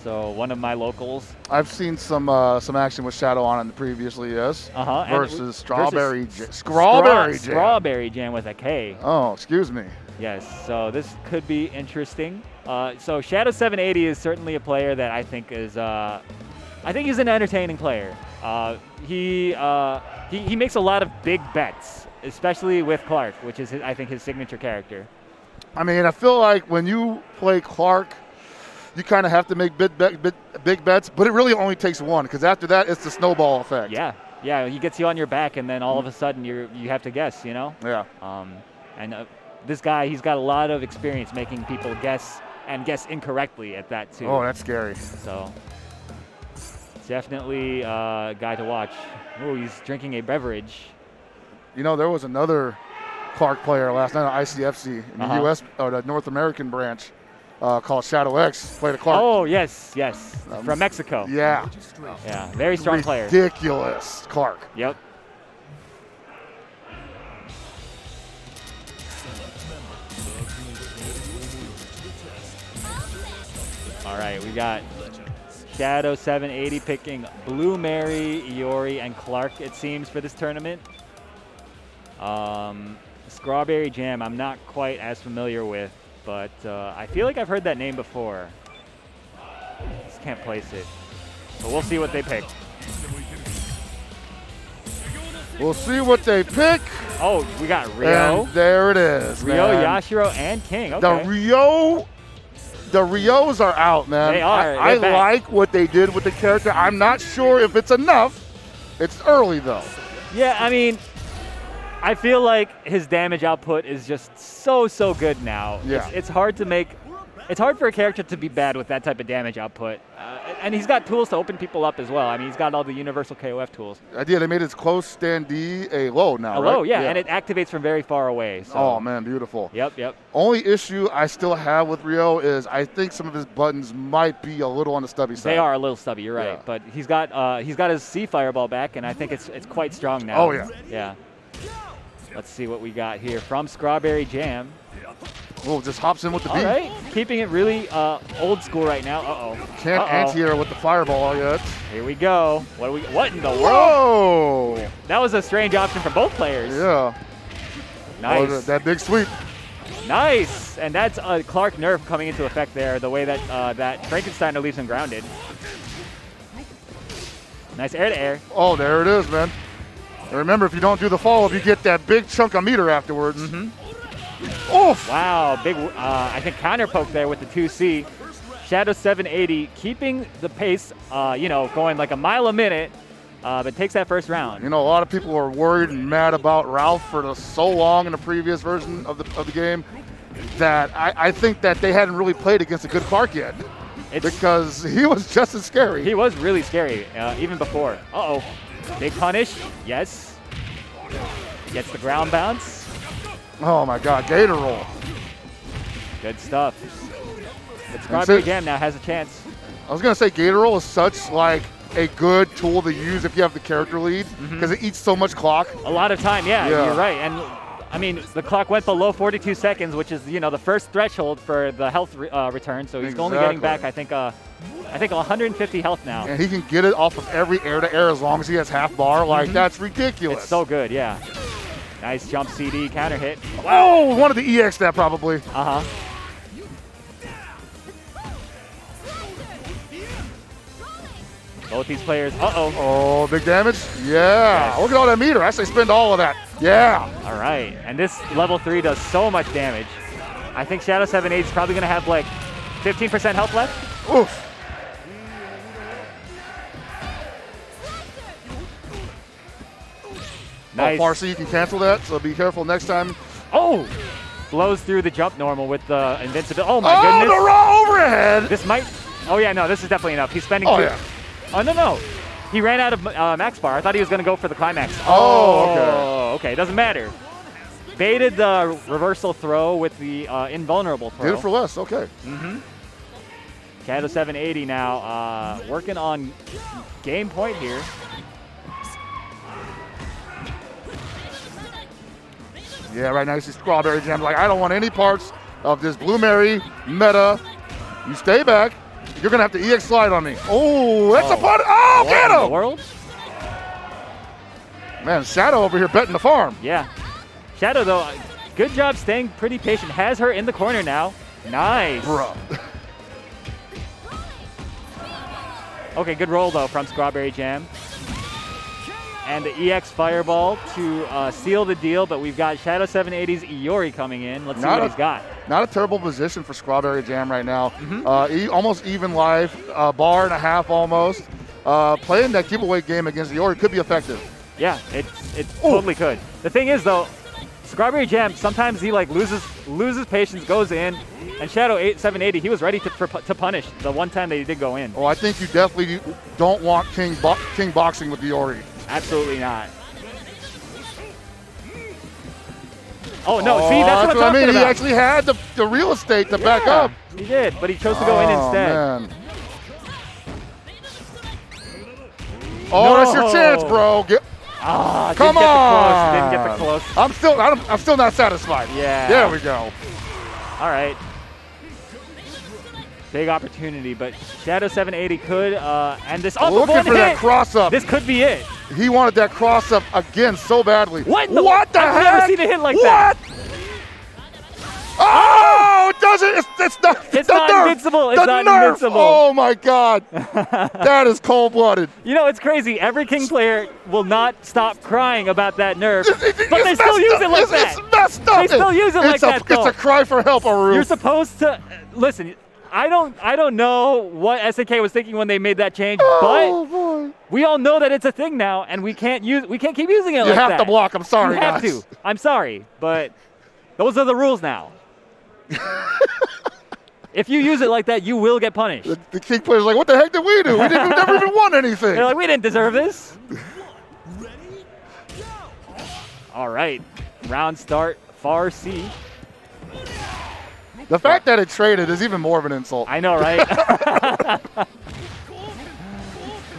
So one of my locals. I've seen some action with Shadow on it previously, yes. Versus SkrawberryJam with a K. Oh, excuse me. Yes. So this could be interesting. So Shadow 780 is certainly a player that I think is. I think he's an entertaining player. He makes a lot of big bets, especially with Clark, which is I think his signature character. I mean, I feel like when you play Clark, you kind of have to make big bets, but it really only takes one, because after that, it's the snowball effect. Yeah, he gets you on your back, and then all of a sudden you have to guess, you know? Yeah. This guy, he's got a lot of experience making people guess, and guess incorrectly at that, too. Oh, that's scary. So, definitely a guy to watch. Oh, he's drinking a beverage. You know, there was another Clark player last night on ICFC in the U.S. or the North American branch. Called Shadow X, played a Clark. Oh, yes. From Mexico. Yeah. Yeah, very strong player. Ridiculous Clark. Yep. All right, we got Shadow 780 picking Blue Mary, Iori, and Clark, it seems, for this tournament. SkrawberryJam, I'm not quite as familiar with. But I feel like I've heard that name before. Just can't place it. But we'll see what they pick. We'll see what they pick. Oh, we got Rio. And there it is, Rio, man. Yashiro, and King. Okay. The Rios are out, man. They are. I like what they did with the character. I'm not sure if it's enough. It's early, though. Yeah, I mean, I feel like his damage output is just so good now. Yeah. It's hard to make. It's hard for a character to be bad with that type of damage output. And he's got tools to open people up as well. I mean, he's got all the universal KOF tools. Yeah, they made his close standee a low now, a right? low, yeah, and it activates from very far away. So. Oh, man, beautiful. Yep. Only issue I still have with Rio is I think some of his buttons might be a little on the stubby side. They are a little stubby, you're right. Yeah. But he's got his C Fireball back, and I think it's quite strong now. Oh, yeah. Yeah. Let's see what we got here from SkrawberryJam. Oh, just hops in with the beat. All right, keeping it really old school right now. Can't anti-air with the fireball yet. Here we go. What in the world? Whoa! That was a strange option for both players. Yeah. Nice. Oh, that big sweep. Nice. And that's a Clark nerf coming into effect there, the way that that Frankensteiner leaves him grounded. Nice air to air. Oh, there it is, man. And remember, if you don't do the follow-up, you get that big chunk of meter afterwards. Oof! Wow, big, I think counter poke there with the 2C. Shadow 780 keeping the pace, going like a mile a minute, but takes that first round. You know, a lot of people were worried and mad about Ralph for so long in the previous version of the game that I think that they hadn't really played against a good Clark yet. Because he was just as scary. He was really scary, even before. Big punish, yes. Gets the ground bounce. Oh my God, Gator roll. Good stuff. But SkrawberryJam now has a chance. I was gonna say Gator roll is such like a good tool to use if you have the character lead because it eats so much clock. A lot of time, yeah, you're right. And I mean, the clock went below 42 seconds, which is the first threshold for the health return. So he's only getting back, I think 150 health now. And he can get it off of every air to air as long as he has half bar. Like that's ridiculous. It's so good, yeah. Nice jump CD counter hit. Oh, wanted to EX that probably. Both these players. Oh, big damage. Yeah. Yes. Look at all that meter. I say spend all of that. Yeah. All right. And this level 3 does so much damage. I think Shadow 780 is probably going to have like 15% health left. Oof. Nice. Farsi, you can cancel that, so be careful next time. Oh! Blows through the jump normal with the invincibility. Oh my goodness. Oh, the raw overhead! This might. Oh yeah, no, this is definitely enough. He's spending. Yeah. Oh no. He ran out of max bar. I thought he was going to go for the climax. Oh, okay. Okay, doesn't matter. baited the reversal throw with the invulnerable throw. Did it for less, okay. Gato 780 now working on game point here. Yeah, right now you see SkrawberryJam like, I don't want any parts of this Blue Mary meta. You stay back. You're going to have to EX slide on me. Oh, that's a pun. Oh, What in the Gato! world? Man, Shadow over here betting the farm. Yeah. Shadow, though, good job staying pretty patient. Has her in the corner now. Nice. Bruh. Okay, good roll, though, from SkrawberryJam. And the EX Fireball to seal the deal, but we've got Shadow 780's Iori coming in. Let's see what he's got. Not a terrible position for SkrawberryJam right now. Almost even life, bar and a half almost. Playing that giveaway game against Iori could be effective. Yeah, it totally could. The thing is, though, SkrawberryJam, sometimes he like loses patience, goes in, and Shadow 780, he was ready to punish the one time that he did go in. Oh, I think you definitely don't want King boxing with Iori. Absolutely not. Oh, no, see, that's what I'm talking about. He actually had the real estate to back up. He did, but he chose to go in instead. Man. Oh, that's your chance, bro. Come on. Didn't get the close. I'm still not satisfied. Yeah. There we go. All right. Big opportunity, but Shadow 780 could end this. Oh, looking for that cross up. This could be it. He wanted that cross up again so badly. What the heck? I've never seen a hit like that. Oh, it doesn't. It's not invincible. It's not invincible. Oh my God. That is cold-blooded. You know, it's crazy. Every King player will not stop crying about that nerf, but they still use it like that. It's messed up. They still use it like that, though. It's a cry for help, Aru. You're supposed to listen. I don't know what SNK was thinking when they made that change, but we all know that it's a thing now, and we can't keep using it like that. You have to block. I'm sorry, guys. You have to. I'm sorry, but those are the rules now. If you use it like that, you will get punished. The King player's like, what the heck did we do? We never even won anything. They're like, we didn't deserve this. All right, round start, far C. The fact that it traded is even more of an insult. I know, right?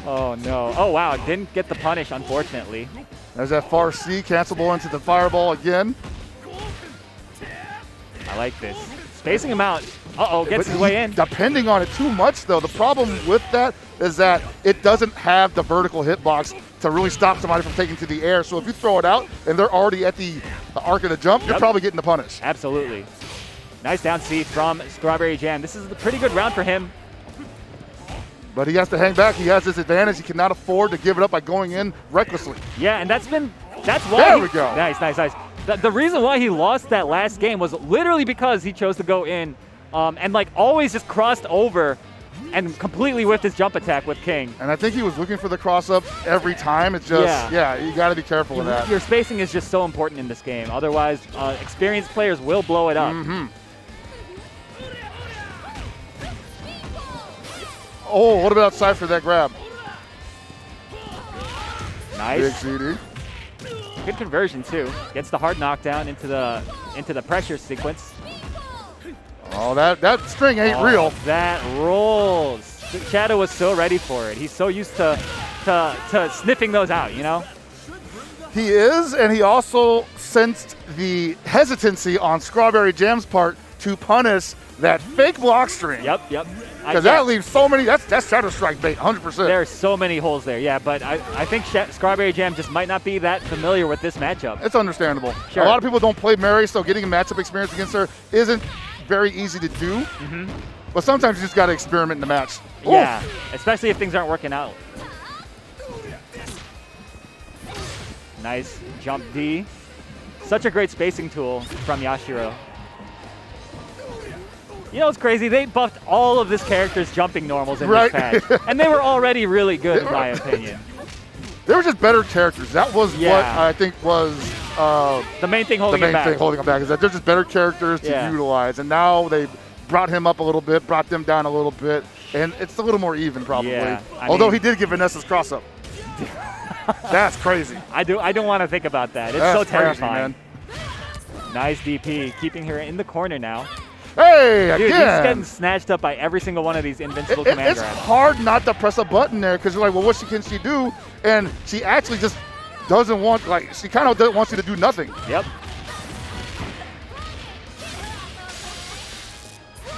Oh, no. Oh, wow. Didn't get the punish, unfortunately. There's that far C, cancelable into the fireball again. I like this. Spacing him out. Uh-oh, gets his way in. Depending on it too much, though. The problem with that is that it doesn't have the vertical hitbox to really stop somebody from taking to the air. So if you throw it out and they're already at the arc of the jump, you're probably getting the punish. Absolutely. Nice down C from SkrawberryJam. This is a pretty good round for him. But he has to hang back. He has this advantage. He cannot afford to give it up by going in recklessly. Yeah, and that's why. There we go. Nice. The reason why he lost that last game was literally because he chose to go in and like always just crossed over and completely whiffed his jump attack with King. And I think he was looking for the cross up every time. It's just, you got to be careful with that. Your spacing is just so important in this game. Otherwise, experienced players will blow it up. Oh, what about outside for that grab? Nice. Big CD. Good conversion too. Gets the hard knockdown into the pressure sequence. Oh, that string ain't real. That rolls. Shadow was so ready for it. He's so used to sniffing those out, you know? He is, and he also sensed the hesitancy on SkrawberryJam's part to punish that fake block string. Yep. Because that leaves so many, that's Shadow Strike bait, 100%. There are so many holes there, yeah, but I think SkrawberryJam just might not be that familiar with this matchup. It's understandable. Sure. A lot of people don't play Mary, so getting a matchup experience against her isn't very easy to do. But sometimes you just got to experiment in the match. Yeah, especially if things aren't working out. Nice jump D. Such a great spacing tool from Yashiro. You know what's crazy? They buffed all of this character's jumping normals in this patch. And they were already really good, in my opinion. They were just better characters. That was what I think was the main thing holding him back. Is that they're just better characters to utilize. And now they brought him up a little bit, brought them down a little bit, and it's a little more even probably. Yeah, Although he did give Vanessa's cross up. That's crazy. I don't want to think about that. It's so terrifying. Crazy, man. Nice DP, keeping her in the corner now. Hey, Dude, again. he's getting snatched up by every single one of these invincible command It's grabs. hard not to press a button there because you're like, well, what can she do? And she actually just doesn't want, like, she kind of wants you to do nothing. Yep.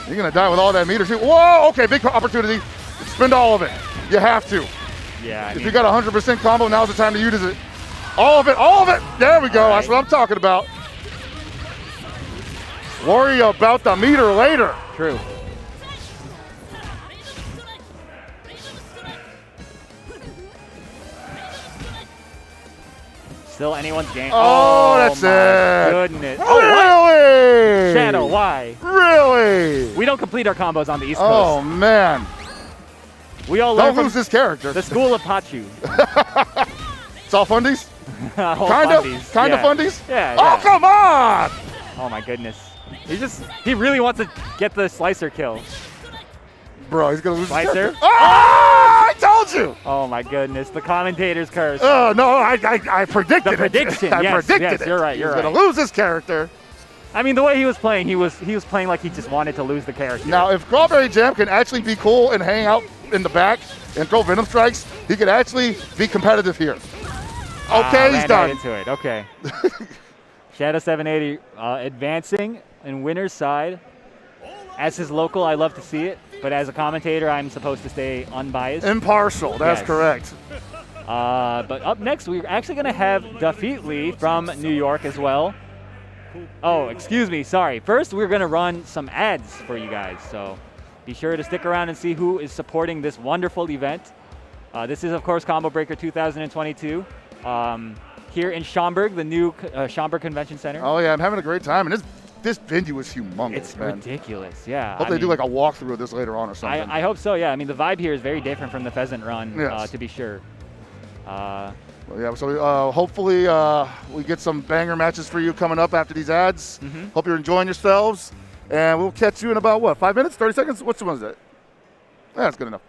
You're going to die with all that meter. Whoa, okay, big opportunity. Spend all of it. You have to. Yeah, If you got 100% combo, now's the time to use it. All of it. There we go. All right. That's what I'm talking about. Worry about the meter later. True. Still anyone's game. Oh, that's my it. Goodness. Really? Oh, what? Shadow, why? Really? We don't complete our combos on the East Oh, Coast. man. We all learn Don't from lose this character. the school of Pachu. It's all fundies? All Kind of? fundies. Kind of Yeah. fundies? Yeah, Oh, yeah. come on! Oh my goodness. He really wants to get the slicer kill. Bro, he's going to lose his Slicer? character. Ah! I told you! Oh my goodness. The commentator's curse. Oh, no, I predicted The prediction, it. I yes, predicted yes, it. you're right, He's you're going right. to lose his character. I mean, the way he was playing, he was playing like he just wanted to lose the character. Now, if SkrawberryJam can actually be cool and hang out in the back and throw Venom Strikes, he could actually be competitive here. Okay, he's ran done. Right into it. Okay. Shadow 780 advancing in winner's side. As his local, I love to see it, but as a commentator, I'm supposed to stay unbiased. Impartial, that's Yes. correct. But up next, we're actually going to have DaFeetLee from New York as well. Oh, excuse me, sorry. First, we're going to run some ads for you guys, so be sure to stick around and see who is supporting this wonderful event. This is, of course, Combo Breaker 2022 here in Schaumburg, the new Schaumburg Convention Center. Oh, yeah, I'm having a great time, and this venue is humongous, It's man. ridiculous, yeah. Hope they do like a walkthrough of this later on or something. I hope so, yeah. I mean, the vibe here is very different from the Pheasant Run, Yes. to be sure. Well, yeah, so hopefully we get some banger matches for you coming up after these ads. Hope you're enjoying yourselves, and we'll catch you in about, what, 5 minutes, 30 seconds? What's the one is that? That's good enough.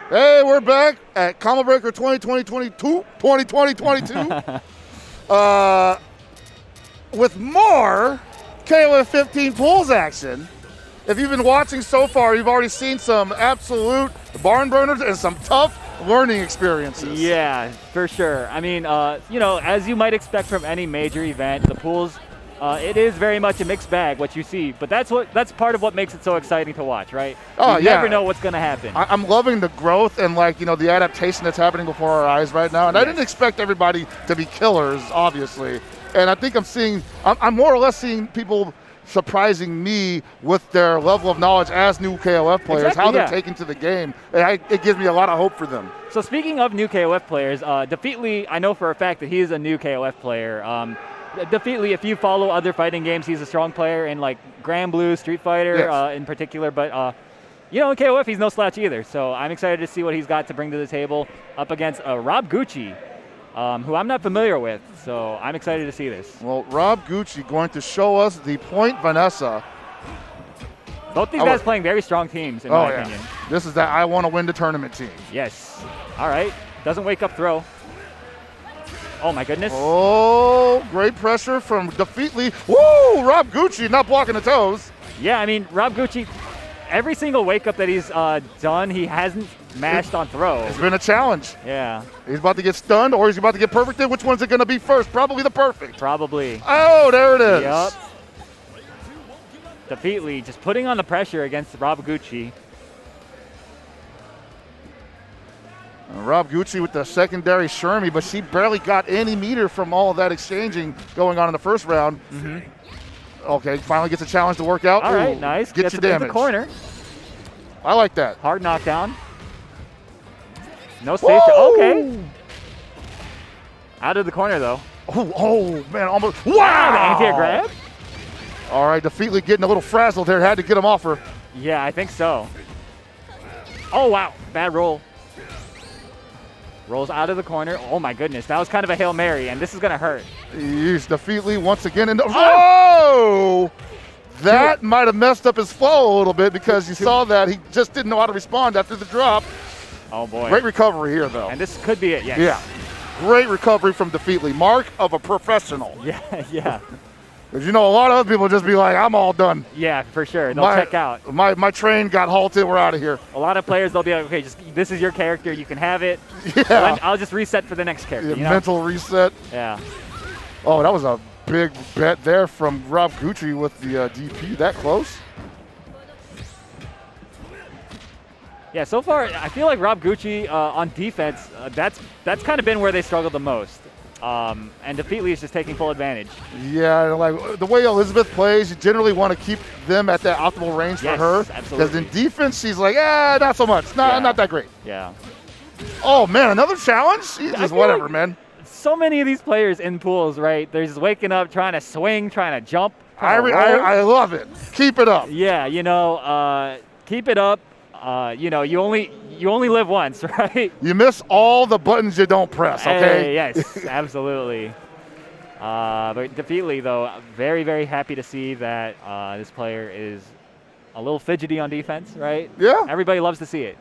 Hey, we're back at Combo Breaker 2020-22 with more KOF 15 pools action. If you've been watching so far, you've already seen some absolute barn burners and some tough learning experiences. Yeah, for sure. I mean, you know, as you might expect from any major event, the pools, it is very much a mixed bag, what you see. But that's part of what makes it so exciting to watch, right? Oh, you yeah. never know what's going to happen. I'm loving the growth and, like, you know, the adaptation that's happening before our eyes right now. And Yes. I didn't expect everybody to be killers, obviously. And I think I'm more or less seeing people surprising me with their level of knowledge as new KOF players, Exactly, how they're yeah. taking to the game. And it gives me a lot of hope for them. So speaking of new KOF players, DaFeetLee, I know for a fact that he is a new KOF player. DaFeetLee, if you follow other fighting games, he's a strong player in like Grand Blue, Street Fighter Yes. in particular. But you know, in KOF, he's no slouch either. So I'm excited to see what he's got to bring to the table up against Rob Gucci, who I'm not familiar with. So I'm excited to see this. Well, Rob Gucci going to show us the Point Vanessa. Both these guys playing very strong teams, in my opinion. This is that I want to win the tournament team. Yes. All right. Doesn't wake up throw. Oh, my goodness. Oh, great pressure from DaFeetLee. Woo! Rob Gucci not blocking the toes. Yeah, I mean, Rob Gucci, every single wake up that he's done, he hasn't mashed on throw. It's been a challenge. Yeah, He's about to get stunned or he's about to get perfected. Which one's it going to be first? Probably the perfect. probably. Oh, there it is. Yup. DaFeetLee just putting on the pressure against Rob Gucci. Rob Gucci with the secondary Shermie, but she barely got any meter from all of that exchanging going on in the first round. Mm-hmm. Okay, finally gets a challenge to work out. All right, Ooh, nice. Get Gets your him into damage. corner. I like that. Hard knockdown. No safe. Okay. Out of the corner, though. Oh, man, almost. The Wow! anti-air grab? All right, DaFeetLee getting a little frazzled there. Had to get him off her. Yeah, I think so. Oh, wow. Bad roll. Rolls out of the corner. Oh, my goodness. That was kind of a Hail Mary, and this is going to hurt. Yeesh, DaFeetLee once again in the. Oh! That might have messed up his flow a little bit because you saw that he just didn't know how to respond after the drop. Oh, boy. Great recovery here, though. And this could be it, yes. Yeah. Great recovery from DaFeetLee. Mark of a professional. Yeah, yeah. Because you know, a lot of other people just be like, I'm all done. Yeah, for sure. They'll check out. My train got halted. We're out of here. A lot of players, they'll be like, okay, just this is your character. You can have it. Yeah. I'll just reset for the next character. Yeah, you know? mental reset. Yeah. Oh, that was a big bet there from Rob Gucci with the DP that close. Yeah, so far, I feel like Rob Gucci on defense, that's kind of been where they struggled the most. And DaFeetLee is just taking full advantage. Yeah, like the way Elisabeth plays, you generally want to keep them at that optimal range for Yes, her. absolutely. Because in defense, she's like, not so much. Yeah. Not that great. Yeah. Oh, man, another challenge? I Just feel whatever, like man. So many of these players in pools, right? They're just waking up, trying to swing, trying to jump. I love it. Keep it up. Yeah, you know, keep it up. You know, you only live once, right? You miss all the buttons you don't press, okay? Hey, yes, absolutely. But DaFeetLee, though, very, very happy to see that this player is a little fidgety on defense, right? Yeah. Everybody loves to see it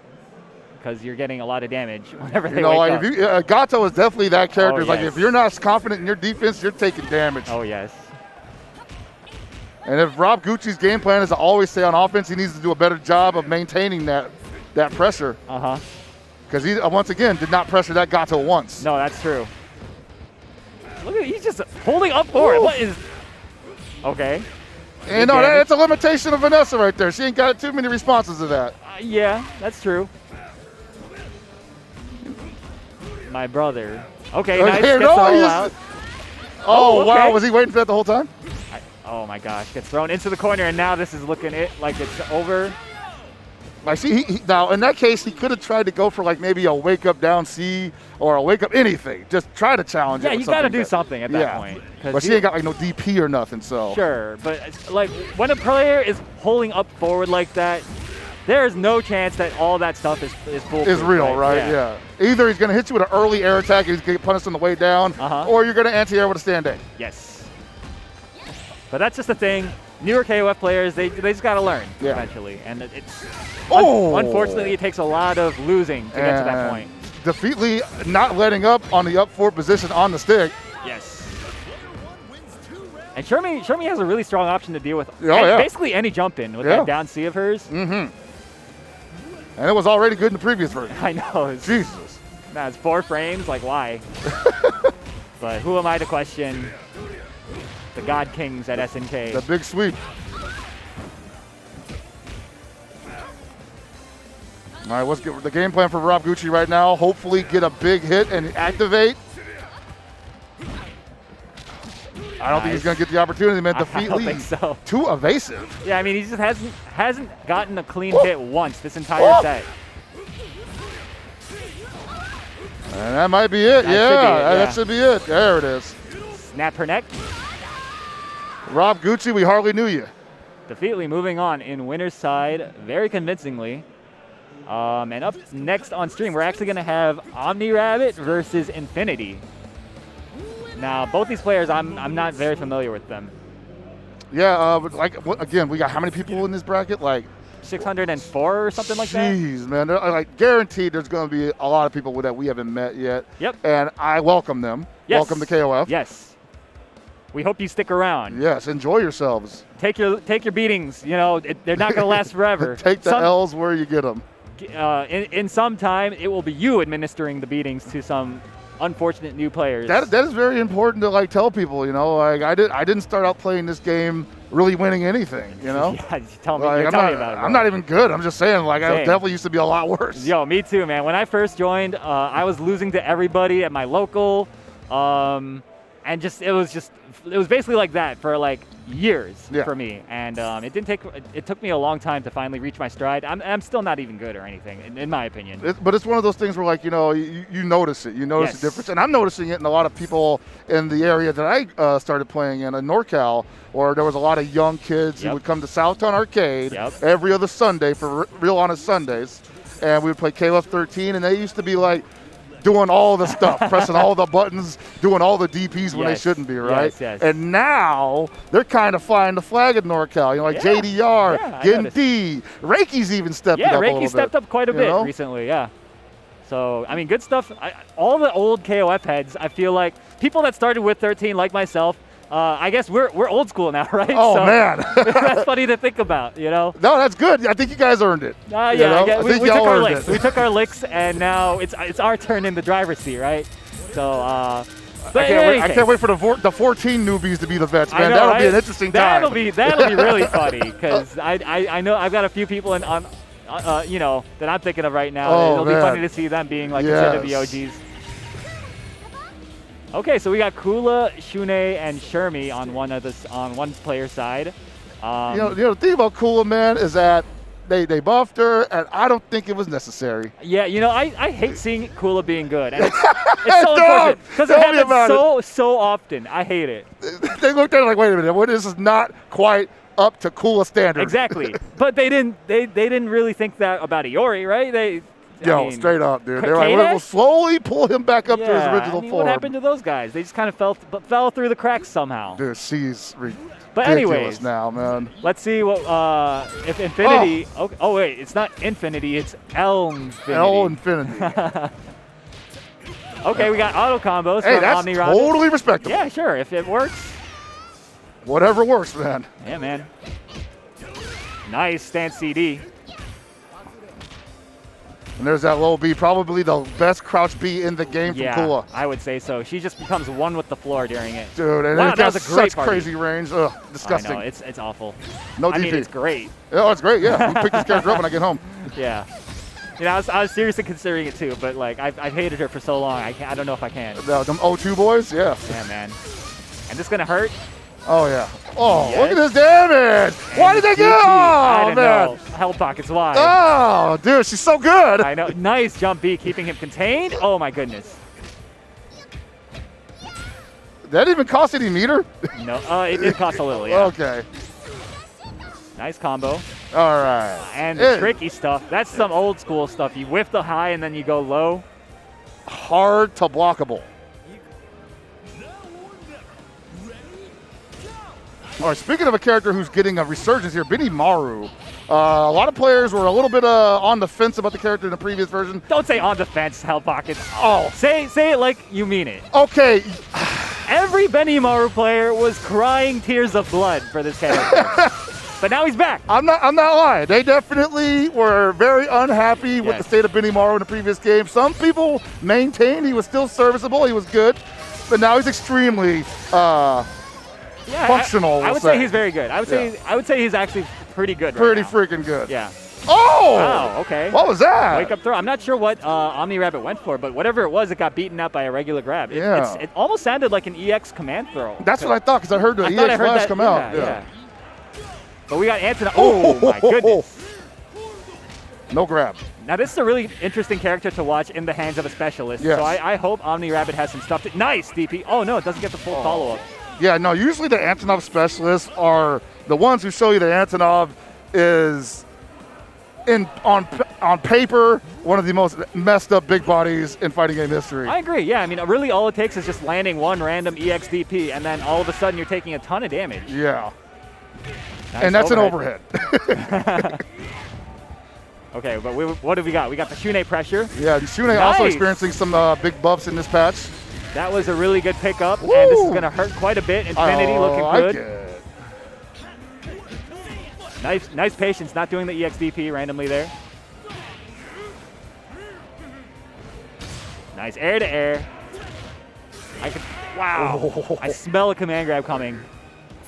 because you're getting a lot of damage whenever they You know, wake like up. if you, Gato is definitely that character. Oh, Like yes. if you're not confident in your defense, you're taking damage. Oh, yes. And if Rob Gucci's game plan is to always stay on offense, he needs to do a better job of maintaining that pressure. Uh-huh. Because he, once again, did not pressure that Gato once. No, that's true. Look at, he's just holding up for it. What is... Okay. And no, that's a limitation of Vanessa right there. She ain't got too many responses to that. Yeah, that's true. My brother. Okay, nice. Here, Gets all he's- out. Oh, okay. wow. Was he waiting for that the whole time? Oh my gosh, gets thrown into the corner, and now this is looking like it's over. Like, see, now in that case, he could have tried to go for like maybe a wake up down C or a wake up anything. Just try to challenge it. Yeah, with you got to something do something at that point. But she ain't got like no DP or nothing, so. Sure, but it's like when a player is holding up forward like that, there is no chance that all that stuff is foolproof. Is real, right? Yeah. Either he's going to hit you with an early air attack and he's going to get punished on the way down, or you're going to anti-air with a stand-A. Yes. But that's just the thing. newer KOF players, they just got to learn eventually. And it's unfortunately, it takes a lot of losing to get to that point. DaFeetLee not letting up on the up 4 position on the stick. Yes. And Shermie has a really strong option to deal with basically any jump in with that down C of hers. Mm-hmm. And it was already good in the previous version. I know. Jesus. Nah, it's 4 frames. Like, why? But who am I to question the God Kings at SNK? The big sweep. All right, let's get the game plan for Rob Gucci right now. Hopefully get a big hit and activate. I don't think he's going to get the opportunity, man. DaFeetLee. I don't think so. Too evasive. Yeah, I mean, he just hasn't gotten a clean hit once this entire set. And that might be it. That should be it. There it is. Snap her neck. Rob Gucci, we hardly knew you. DaFeetLee moving on in winner's side very convincingly. And up next on stream, we're actually going to have OmniRabbit versus Infinity. Now, both these players, I'm not very familiar with them. Yeah, again, we got how many people in this bracket? Like 604 or something like that? Jeez, man. Like, guaranteed there's going to be a lot of people that we haven't met yet. Yep. And I welcome them. Yes. Welcome to KOF. Yes. We hope you stick around. Yes, enjoy yourselves. Take your beatings. You know, they're not going to last forever. Take the L's where you get them. In some time, it will be you administering the beatings to some unfortunate new players. That is very important to like tell people, you know. Like I didn't start out playing this game really winning anything, you know. Yeah, tell me, like, tell me about it. Bro. I'm not even good. I'm just saying, like, I definitely used to be a lot worse. Yo, me too, man. When I first joined, I was losing to everybody at my local, and it was basically like that for like years for me, and it took me a long time to finally reach my stride. I'm still not even good or anything, in my opinion. But it's one of those things where, like, you know, you notice it. You notice the difference, and I'm noticing it in a lot of people in the area that I started playing in NorCal, where there was a lot of young kids who would come to Southtown Arcade every other Sunday for Real Honest Sundays, and we would play KOF 13, and they used to be like doing all the stuff, pressing all the buttons, doing all the DPs when they shouldn't be, right? Yes. And now they're kind of flying the flag at NorCal. You know, like JDR, getting D. Reiki's even stepped up a little bit. Yeah, Reiki stepped up quite a bit recently, So, I mean, good stuff. All the old KOF heads, I feel like people that started with 13, like myself, I guess we're old school now, right? Oh, so, man. That's funny to think about, you know? No, that's good. I think you guys earned it. We took our licks. We took our licks, and now it's our turn in the driver's seat, right? So, I can't wait for the 14 newbies to be the vets, man. That'll be an interesting time. That'll be really funny, because I know I've got a few people you know, that I'm thinking of right now. It'll be funny to see them being like considered the OGs. Okay, so we got Kula, Shun'Ei, and Shermie on one player side. You know, the thing about Kula, man, is that they buffed her, and I don't think it was necessary. Yeah, you know, I hate seeing Kula being good, and it's so unfortunate because it happens so often. I hate it. They looked at it like, wait a minute, this is not quite up to Kula standard. Exactly, but they didn't really think that about Iori, right? Straight up, dude. They're like, we'll slowly pull him back up to his original form. What happened to those guys? They just kind of fell through the cracks somehow. Dude, she's ridiculous anyways, now, man. Let's see what if Infinity. Oh wait, it's not Infinity. It's lnfinity. Okay, we got auto combos from that's OmniRabbit. Totally respectable. Yeah, sure. If it works. Whatever works, man. Yeah, man. Nice stance CD. And there's that low B, probably the best crouch B in the game from Kula. I would say so. She just becomes one with the floor during it. Dude, and it has such crazy range. Ugh, disgusting. I know, it's awful. No DP. I mean, it's great. Oh, it's great, yeah. You pick this character up when I get home. Yeah. You know, I was seriously considering it too, but like I've hated her for so long, I don't know if I can. Them O2 boys, yeah. Yeah, man. And this gonna hurt. Oh yeah. Oh, look at this damage! Why did they get? I don't know. Hell pockets wide. Oh, dude, she's so good. I know. Nice jump B, keeping him contained. Oh my goodness. That even cost any meter? No, it did cost a little. Yeah. Okay. Nice combo. All right. And the tricky stuff. That's some old school stuff. You whiff the high and then you go low. Hard to blockable. All right, speaking of a character who's getting a resurgence here, Benimaru. A lot of players were a little bit on the fence about the character in the previous version. Don't say on the fence, Hell Pockets. Oh. Say it like you mean it. Okay. Every Benimaru player was crying tears of blood for this character. But now he's back. I'm not lying. They definitely were very unhappy with the state of Benimaru in the previous game. Some people maintained he was still serviceable, he was good, but now he's extremely functional. I would say he's very good. I would say he's actually pretty good. Pretty right now. freaking good. Yeah. Oh! Wow, okay. What was that? Wake up throw. I'm not sure what OmniRabbit went for, but whatever it was, it got beaten out by a regular grab. It almost sounded like an EX command throw. That's what I thought, because I heard the EX flash come out. Yeah. But we got Antonov. Oh, my goodness. No grab. Now, this is a really interesting character to watch in the hands of a specialist. Yes. So I hope OmniRabbit has some stuff to... Nice, DP. Oh, no, it doesn't get the full follow-up. Yeah, no, usually the Antonov specialists are the ones who show you that Antonov is, on paper, one of the most messed up big bodies in fighting game history. I agree, yeah. I mean, really all it takes is just landing one random EXDP, and then all of a sudden you're taking a ton of damage. Yeah. Nice and that's an overhead. Okay, but what do we got? We got the Shun'Ei pressure. Yeah, Shun'Ei also experiencing some big buffs in this patch. That was a really good pickup, and this is going to hurt quite a bit. Infinity looking good. Nice patience, not doing the EXDP randomly there. Nice air to air. Wow. I smell a command grab coming.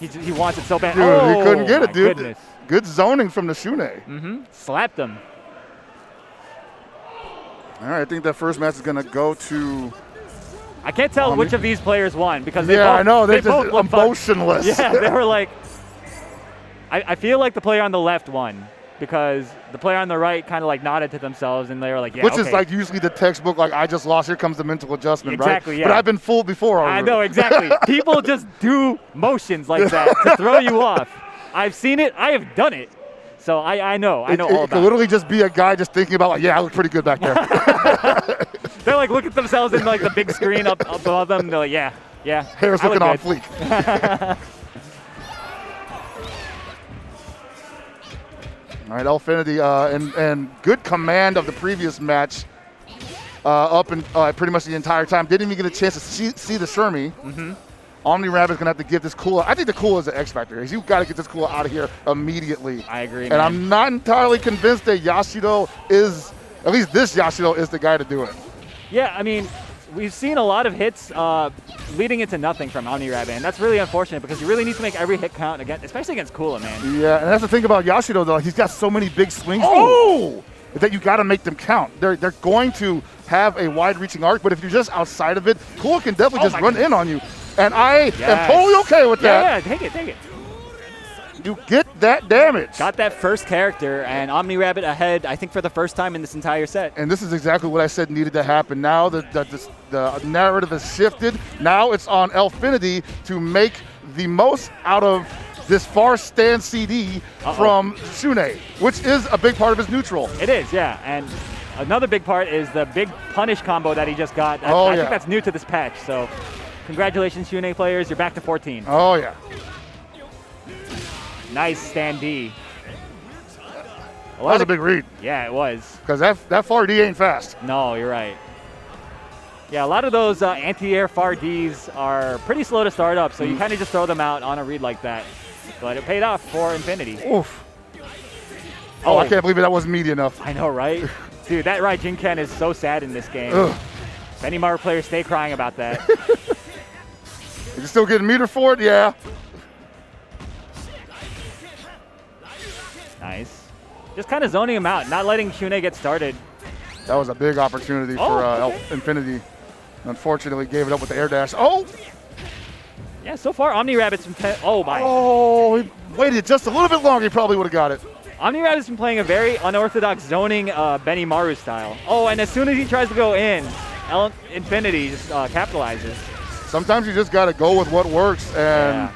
He wants it so bad. Dude, he couldn't get it, dude. Goodness. Good zoning from the Shun'Ei. Slapped him. All right, I think that first match is going to go to... I can't tell which of these players won because I know. They're both just emotionless. Yeah, they were like... I feel like the player on the left won because the player on the right kind of like nodded to themselves and they were like, yeah, Which is like usually the textbook, like, I just lost, here comes the mental adjustment, right? Exactly, yeah. But I've been fooled before already. I know, exactly. People just do motions like that to throw you off. I've seen it. I have done it. So I know all about it. It could literally just be a guy just thinking about, like, yeah, I look pretty good back there. They're like, look at themselves in like the big screen up above them. They're like, yeah. Hair's looking on fleek. All right, lnfinity, and good command of the previous match up and pretty much the entire time. Didn't even get a chance to see the Shermie. OmniRabbit's going to have to give this Kula. I think the Kula is an X factor. You've got to get this Kula out of here immediately. I agree, And I'm not entirely convinced that Yashiro is, at least this Yashiro is the guy to do it. Yeah, I mean, we've seen a lot of hits leading into nothing from OmniRabbit, and that's really unfortunate because you really need to make every hit count, again, especially against Kula, man. Yeah, and that's the thing about Yashiro, though. He's got so many big swings that you got to make them count. They're going to have a wide-reaching arc, but if you're just outside of it, Kula can definitely just run in on you. And I am totally okay with that. Yeah, take it. You get that damage. Got that first character, and OmniRabbit ahead, I think, for the first time in this entire set. And this is exactly what I said needed to happen. Now the narrative has shifted. Now it's on lnfinity to make the most out of this far stand CD from Shun'Ei, which is a big part of his neutral. It is, yeah. And another big part is the big punish combo that he just got. I think that's new to this patch. So congratulations, Shun'Ei players. You're back to 14. Oh, yeah. Nice stand D. That was a big read. Yeah, it was. Because that far D ain't fast. No, you're right. Yeah, a lot of those anti-air far Ds are pretty slow to start up, so you kind of just throw them out on a read like that. But it paid off for Infinity. Oof. Oh, I can't believe that wasn't meaty enough. I know, right? Dude, that Raijin-Ken is so sad in this game. Benimaru players stay crying about that. You still getting meter for it? Yeah. Nice. Just kind of zoning him out, not letting Shun'Ei get started. That was a big opportunity for Infinity. Unfortunately, gave it up with the air dash. Oh! Yeah, so far, OmniRabbit's been oh, my. Oh, he waited just a little bit longer. He probably would have got it. OmniRabbit's been playing a very unorthodox zoning Benimaru style. Oh, and as soon as he tries to go in, Infinity just capitalizes. Sometimes you just got to go with what works. And,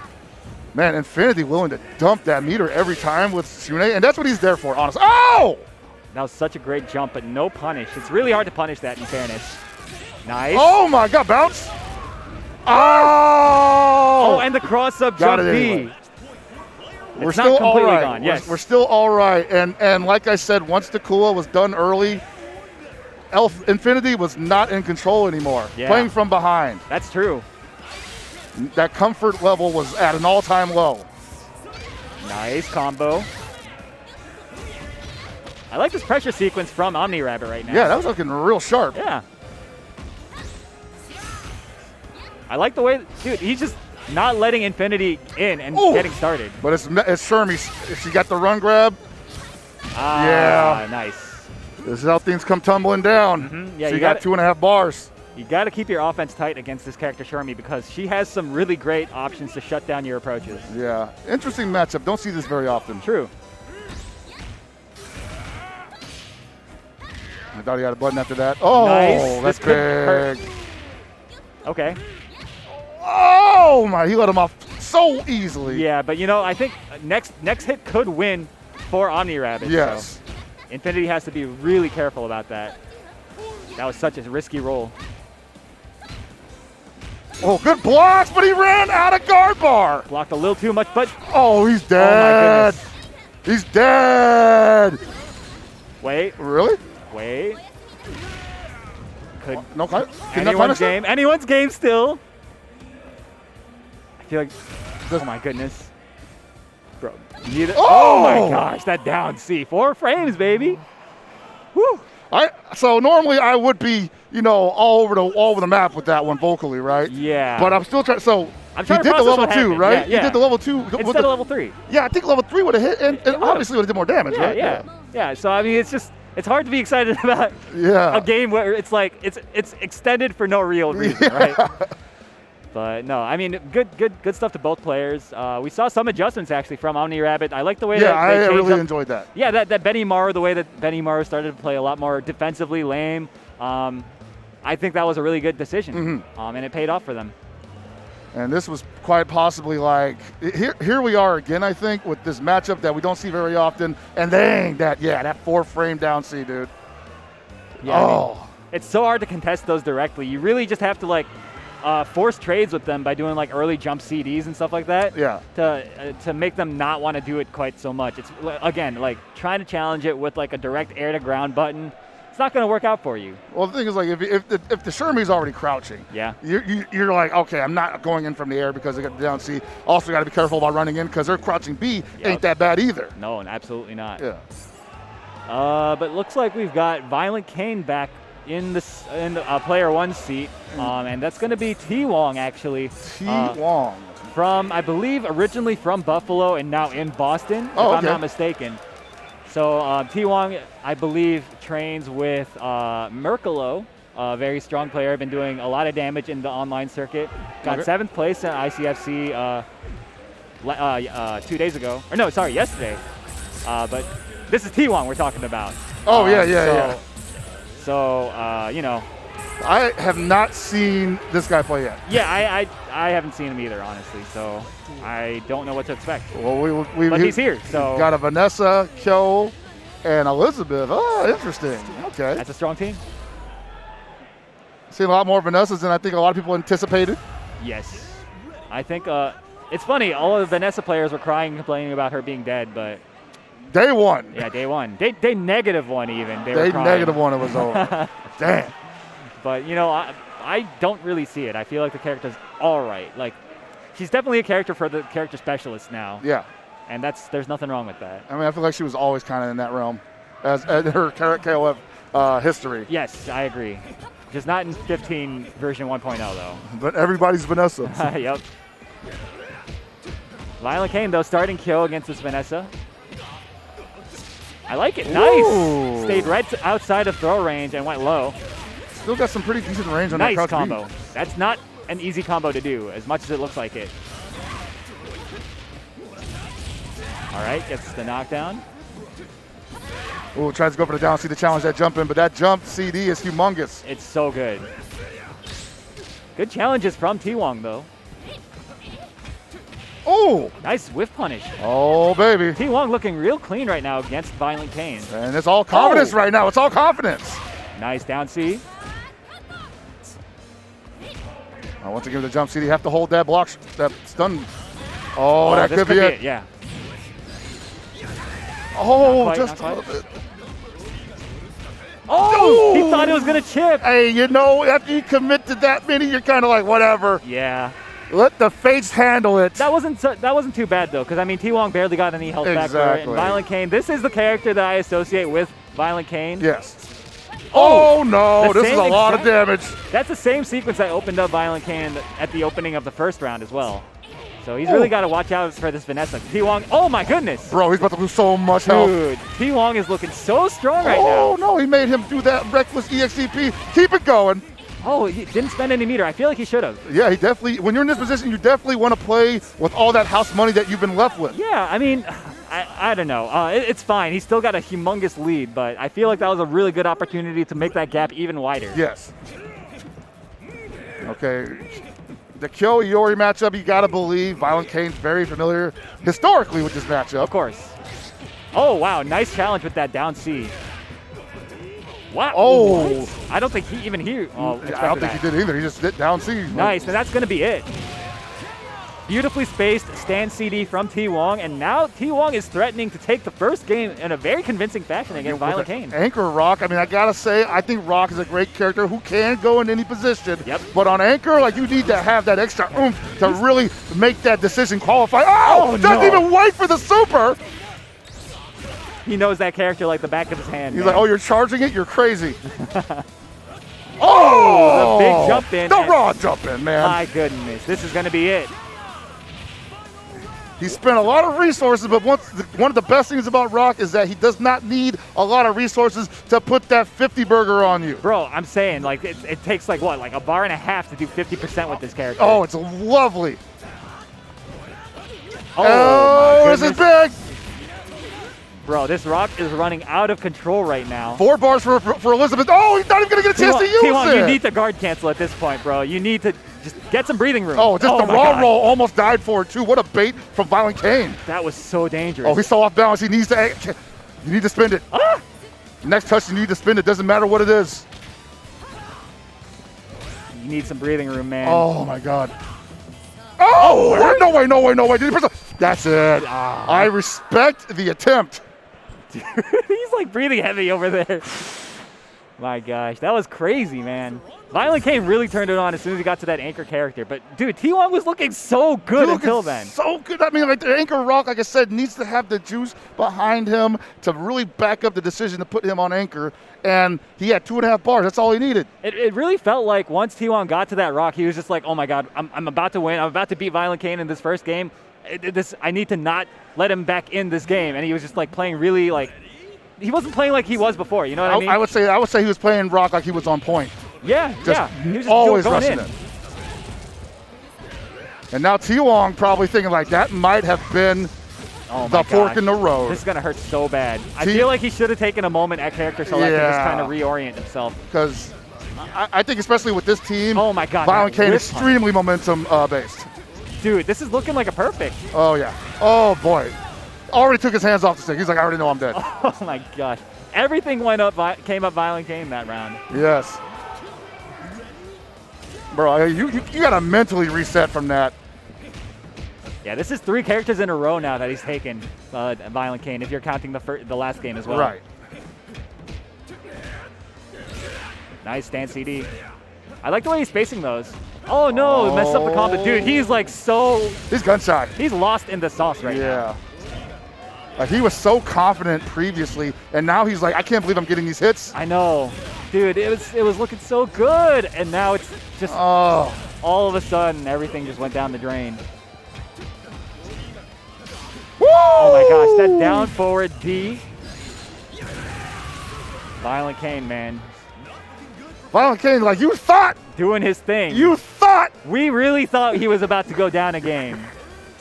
man, Infinity willing to dump that meter every time with Shun'Ei. And that's what he's there for, honestly. Oh! That was such a great jump, but no punish. It's really hard to punish that, in fairness. Nice. Oh, my God. Bounce. Oh! Oh, and the cross-up jump B. We're It's not still all completely right. gone, yes. We're still all right. And like I said, once the Kula was done early, Infinity was not in control anymore. Yeah. Playing from behind. That's true. That comfort level was at an all-time low. Nice combo. I like this pressure sequence from OmniRabbit right now. Yeah, that was looking real sharp. Yeah. I like the way, dude, he's just not letting Infinity in and getting started. But it's Shermie. She got the run grab. Ah, Yeah. Nice. This is how things come tumbling down. Yeah, she you got gotta- 2.5 bars. You got to keep your offense tight against this character, Shermie, because she has some really great options to shut down your approaches. Yeah, interesting matchup. Don't see this very often. True. I thought he had a button after that. Oh, Nice. that's This could hurt. big. Okay. Oh my, he let him off so easily. Yeah, but you know, I think next hit could win for OmniRabbit. Yes. So Infinity has to be really careful about that. That was such a risky roll. Oh, good blocks, but he ran out of guard bar. Blocked a little too much, but Oh, he's oh dead. my goodness. He's dead. Wait, Really? wait. Could No, can that anyone's punish him? game? Anyone's game still. I feel like, oh my goodness. Bro, oh my gosh, that down C. 4 frames, baby. Woo. So normally I would be, all over the map with that one vocally, right? Yeah. But I'm still trying. So I'm trying he to did the process level what 2, happened. right? Yeah, He did the level 2 Instead of level 3. Yeah, I think level 3 would have hit, and obviously would have did more damage, Yeah, right? yeah. So I mean, it's hard to be excited about Yeah. a game where it's like it's extended for no real reason, right? But no, I mean, good stuff to both players. We saw some adjustments actually from OmniRabbit. I like the way that Yeah, they I changed really up. enjoyed that. Yeah, that Benimaru, the way that Benimaru started to play a lot more defensively lame. I think that was a really good decision, and it paid off for them. And this was quite possibly like, here we are again, I think, with this matchup that we don't see very often. And dang, that 4-frame down C, dude. Yeah, I mean, it's so hard to contest those directly. You really just have to force trades with them by doing early jump CDs and stuff like that. Yeah. To make them not want to do it quite so much. It's again trying to challenge it with a direct air to ground button. It's not going to work out for you. Well, the thing is, if the Shermie's already crouching, yeah, you're like, okay, I'm not going in from the air because they got the down C. Also, got to be careful about running in because their crouching B ain't that bad either. No, absolutely not. Yeah. But looks like we've got ViolentKain back in the player 1 seat, and that's going to be T-Wong actually. T-Wong. From, I believe, originally from Buffalo and now in Boston, if I'm not mistaken. So T-Wong, I believe, trains with Merkalo, a very strong player. Been doing a lot of damage in the online circuit. Got 7th place at ICFC 2 days ago. Or no, sorry, yesterday. But this is T-Wong we're talking about. Oh, yeah. So, I have not seen this guy play yet. Yeah, I haven't seen him either, honestly. So I don't know what to expect. Well, but he's here. So got a Vanessa, Kyo, and Elisabeth. Oh, interesting. Okay. That's a strong team. Seen a lot more Vanessas than I think a lot of people anticipated. Yes. I think it's funny. All of the Vanessa players were crying, complaining about her being dead, but day one. Yeah, day one. Day -1 even. They were day crying. -1 it was over. Damn. But I don't really see it. I feel like the character's all right. She's definitely a character for the character specialists now. Yeah. And there's nothing wrong with that. I mean, I feel like she was always kind of in that realm, as her KOF history. Yes, I agree. Just not in 15 version 1.0 though. But everybody's Vanessa. Yep. ViolentKain though starting Kyo against this Vanessa. I like it. Nice. Ooh. Stayed right outside of throw range and went low. Still got some pretty decent range on nice that crouch combo. B. That's not an easy combo to do, as much as it looks like it. All right, gets the knockdown. Ooh, tries to go for the down C to challenge that jump in, but that jump CD is humongous. It's so good. Good challenges from T-Wong though. Oh! Nice whiff punish. Oh, baby. T-Wong looking real clean right now against ViolentKain. And it's all confidence right now. It's all confidence. Nice down C. Once again, the jump CD, you have to hold that block, that stun. Oh, that could be it. Yeah. Oh, Not quite, just a not little quite. bit. Oh, he thought it was gonna chip. Hey, you know, after you commit to that many, you're kind of like, whatever. Yeah. Let the fates handle it. That wasn't too bad though, because I mean T-Wong barely got any health back there. And ViolentKain, this is the character that I associate with ViolentKain. Yes. Oh no, the this is a same lot of exact- damage. That's the same sequence I opened up ViolentKain at the opening of the first round as well. So he's really got to watch out for this Vanessa. T-Wong, oh my goodness. Bro, he's about to lose so much health. Dude, T-Wong is looking so strong right Oh now. no, he made him do that reckless EXCP. Keep it going. Oh, he didn't spend any meter. I feel like he should have. Yeah, he definitely, when you're in this position, you definitely want to play with all that house money that you've been left with. Yeah, I mean, I don't know. It's fine. He's still got a humongous lead, but I feel like that was a really good opportunity to make that gap even wider. Yes. Okay. The Kyo Iori matchup, you got to believe ViolentKain's very familiar historically with this matchup. Of course. Oh, wow. Nice challenge with that down C. Wow. Oh. What? I don't think he even here. Oh, I don't think he did either. He just hit down C. Nice, and that's going to be it. Beautifully spaced stand CD from T-Wong, and now T-Wong is threatening to take the first game in a very convincing fashion against ViolentKain. Anchor Rock, I mean, I gotta say, I think Rock is a great character who can go in any position. Yep. But on Anchor, like, you need to have that extra oomph to really make that decision qualify. Oh, doesn't even wait for the super. He knows that character like the back of his hand. He's man. like, oh, you're charging it? You're crazy. Oh, the big jump in. The raw jump in, man. My goodness, this is going to be it. He spent a lot of resources, but one of the best things about Rock is that he does not need a lot of resources to put that 50 burger on you. Bro, I'm saying, like, it takes, like, what, like a bar and a half to do 50% with this character. Oh, it's lovely. Oh, my this is goodness. big. Bro, this Rock is running out of control right now. 4 bars for Elisabeth. Oh, he's not even going to get a chance to use T-Wong, it. you need to guard cancel at this point, bro. You need to just get some breathing room. Oh, just the my raw God. roll almost died for it, too. What a bait from ViolentKain. That was so dangerous. Oh, he's so off balance. He needs to. You need to spin it. Ah! Next touch, you need to spin it. Doesn't matter what it is. You need some breathing room, man. Oh, my God. Oh, no way, no way, no way. Did he press a- That's it. I respect the attempt. He's like breathing heavy over there. My gosh, that was crazy, man. ViolentKain really turned it on as soon as he got to that anchor character. But, dude, T-Wong was looking so good until then. So good. I mean, like the Anchor Rock, like I said, needs to have the juice behind him to really back up the decision to put him on Anchor. And he had 2.5 bars. That's all he needed. It really felt like once T-Wong got to that rock, he was just like, oh, my God, I'm about to win. I'm about to beat ViolentKain in this first game. I need to not let him back in this game. And he was just, like, playing really, like, he wasn't playing like he was before. You know what I mean? I would say he was playing Rock like he was on point. Yeah, Just He was just always going rushing in. it. And now T-Wong probably thinking like that might have been the fork in the road. This is going to hurt so bad. I feel like he should have taken a moment at character select and just kind of reorient himself. Because I think especially with this team, oh my God, ViolentKain is extremely momentum based. Dude, this is looking like a perfect. Oh, yeah. Oh, boy. Already took his hands off the stick. He's like, I already know I'm dead. Oh, my gosh. Everything came up ViolentKain that round. Yes. Bro, you got to mentally reset from that. Yeah, this is 3 characters in a row now that he's taken, ViolentKain, if you're counting the last game as well. Right. Nice stand CD. I like the way he's spacing those. Oh, no, messed up the combo. Dude, he's like so... He's gun shy. He's lost in the sauce right now. Yeah. Like he was so confident previously, and now he's like, I can't believe I'm getting these hits. I know. Dude, it was looking so good, and now it's just all of a sudden everything just went down the drain. Woo! Oh my gosh, that down forward D. ViolentKain, man. ViolentKain, like you thought. Doing his thing. You thought. We really thought he was about to go down a game.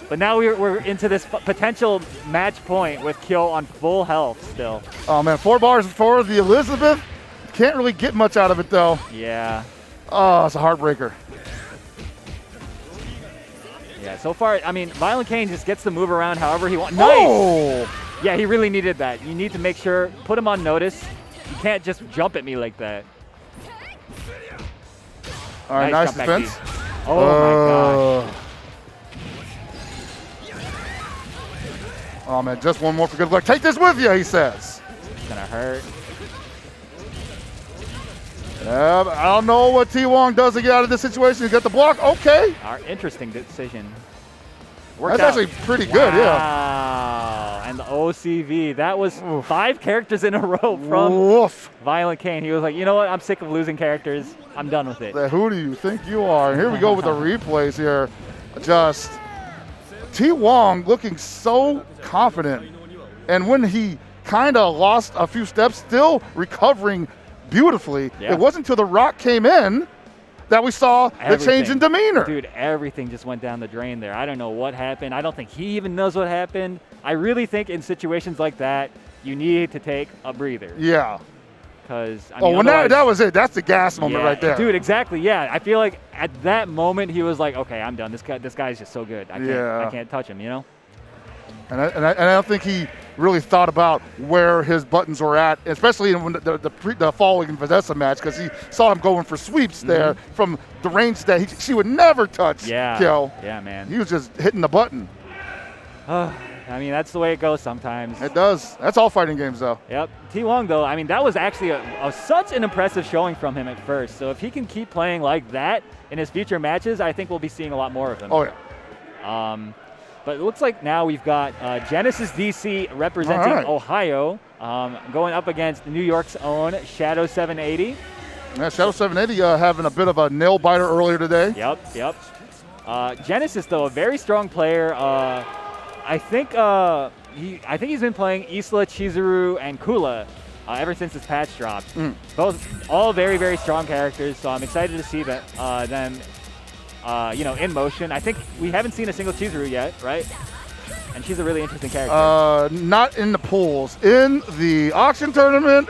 But now we're into this potential match point with Kyo on full health still. Oh man, 4 bars for the Elisabeth. Can't really get much out of it though. Yeah. Oh, it's a heartbreaker. Yeah, so far, I mean, ViolentKain just gets to move around however he wants. Nice! Oh. Yeah, he really needed that. You need to make sure, put him on notice. You can't just jump at me like that. All right, nice jump back defense. D. Oh my gosh. Oh, man, just one more for good luck. Take this with you, he says. It's going to hurt. I don't know what T-Wong does to get out of this situation. You got the block. Okay. Our interesting decision. That's actually pretty good, yeah. Wow. And the OCV. That was 5 characters in a row from ViolentKain. He was like, you know what? I'm sick of losing characters. I'm done with it. Who do you think you are? Here we go with the replays here. Just T-Wong looking so confident. And when he kind of lost a few steps, still recovering beautifully. Yeah. It wasn't until the rock came in that we saw the change in demeanor. Dude, everything just went down the drain there. I don't know what happened. I don't think he even knows what happened. I really think in situations like that, you need to take a breather. Yeah. Because when that was it. That's the gas moment right there. Dude, exactly. Yeah, I feel like at that moment he was like, okay, I'm done. This guy's just so good. I can't touch him. You know. And I don't think he really thought about where his buttons were at, especially in the following Vanessa match, because he saw him going for sweeps there from the range that she would never touch. Kill. Yeah, man. He was just hitting the button. I mean, that's the way it goes sometimes. It does. That's all fighting games, though. Yep. T-Wong, though, I mean, that was actually such an impressive showing from him at first. So if he can keep playing like that in his future matches, I think we'll be seeing a lot more of him. Oh, yeah. But it looks like now we've got GenesisDC representing Ohio, going up against New York's own Shadow 780. Yeah, Shadow 780 having a bit of a nail biter earlier today. Yep. Genesis, though, a very strong player. I think he's been playing Isla, Chizuru, and Kula ever since his patch dropped. All very, very strong characters. So I'm excited to see them in motion. I think we haven't seen a single Chizuru yet, right? And she's a really interesting character. Not in the pools. In the auction tournament,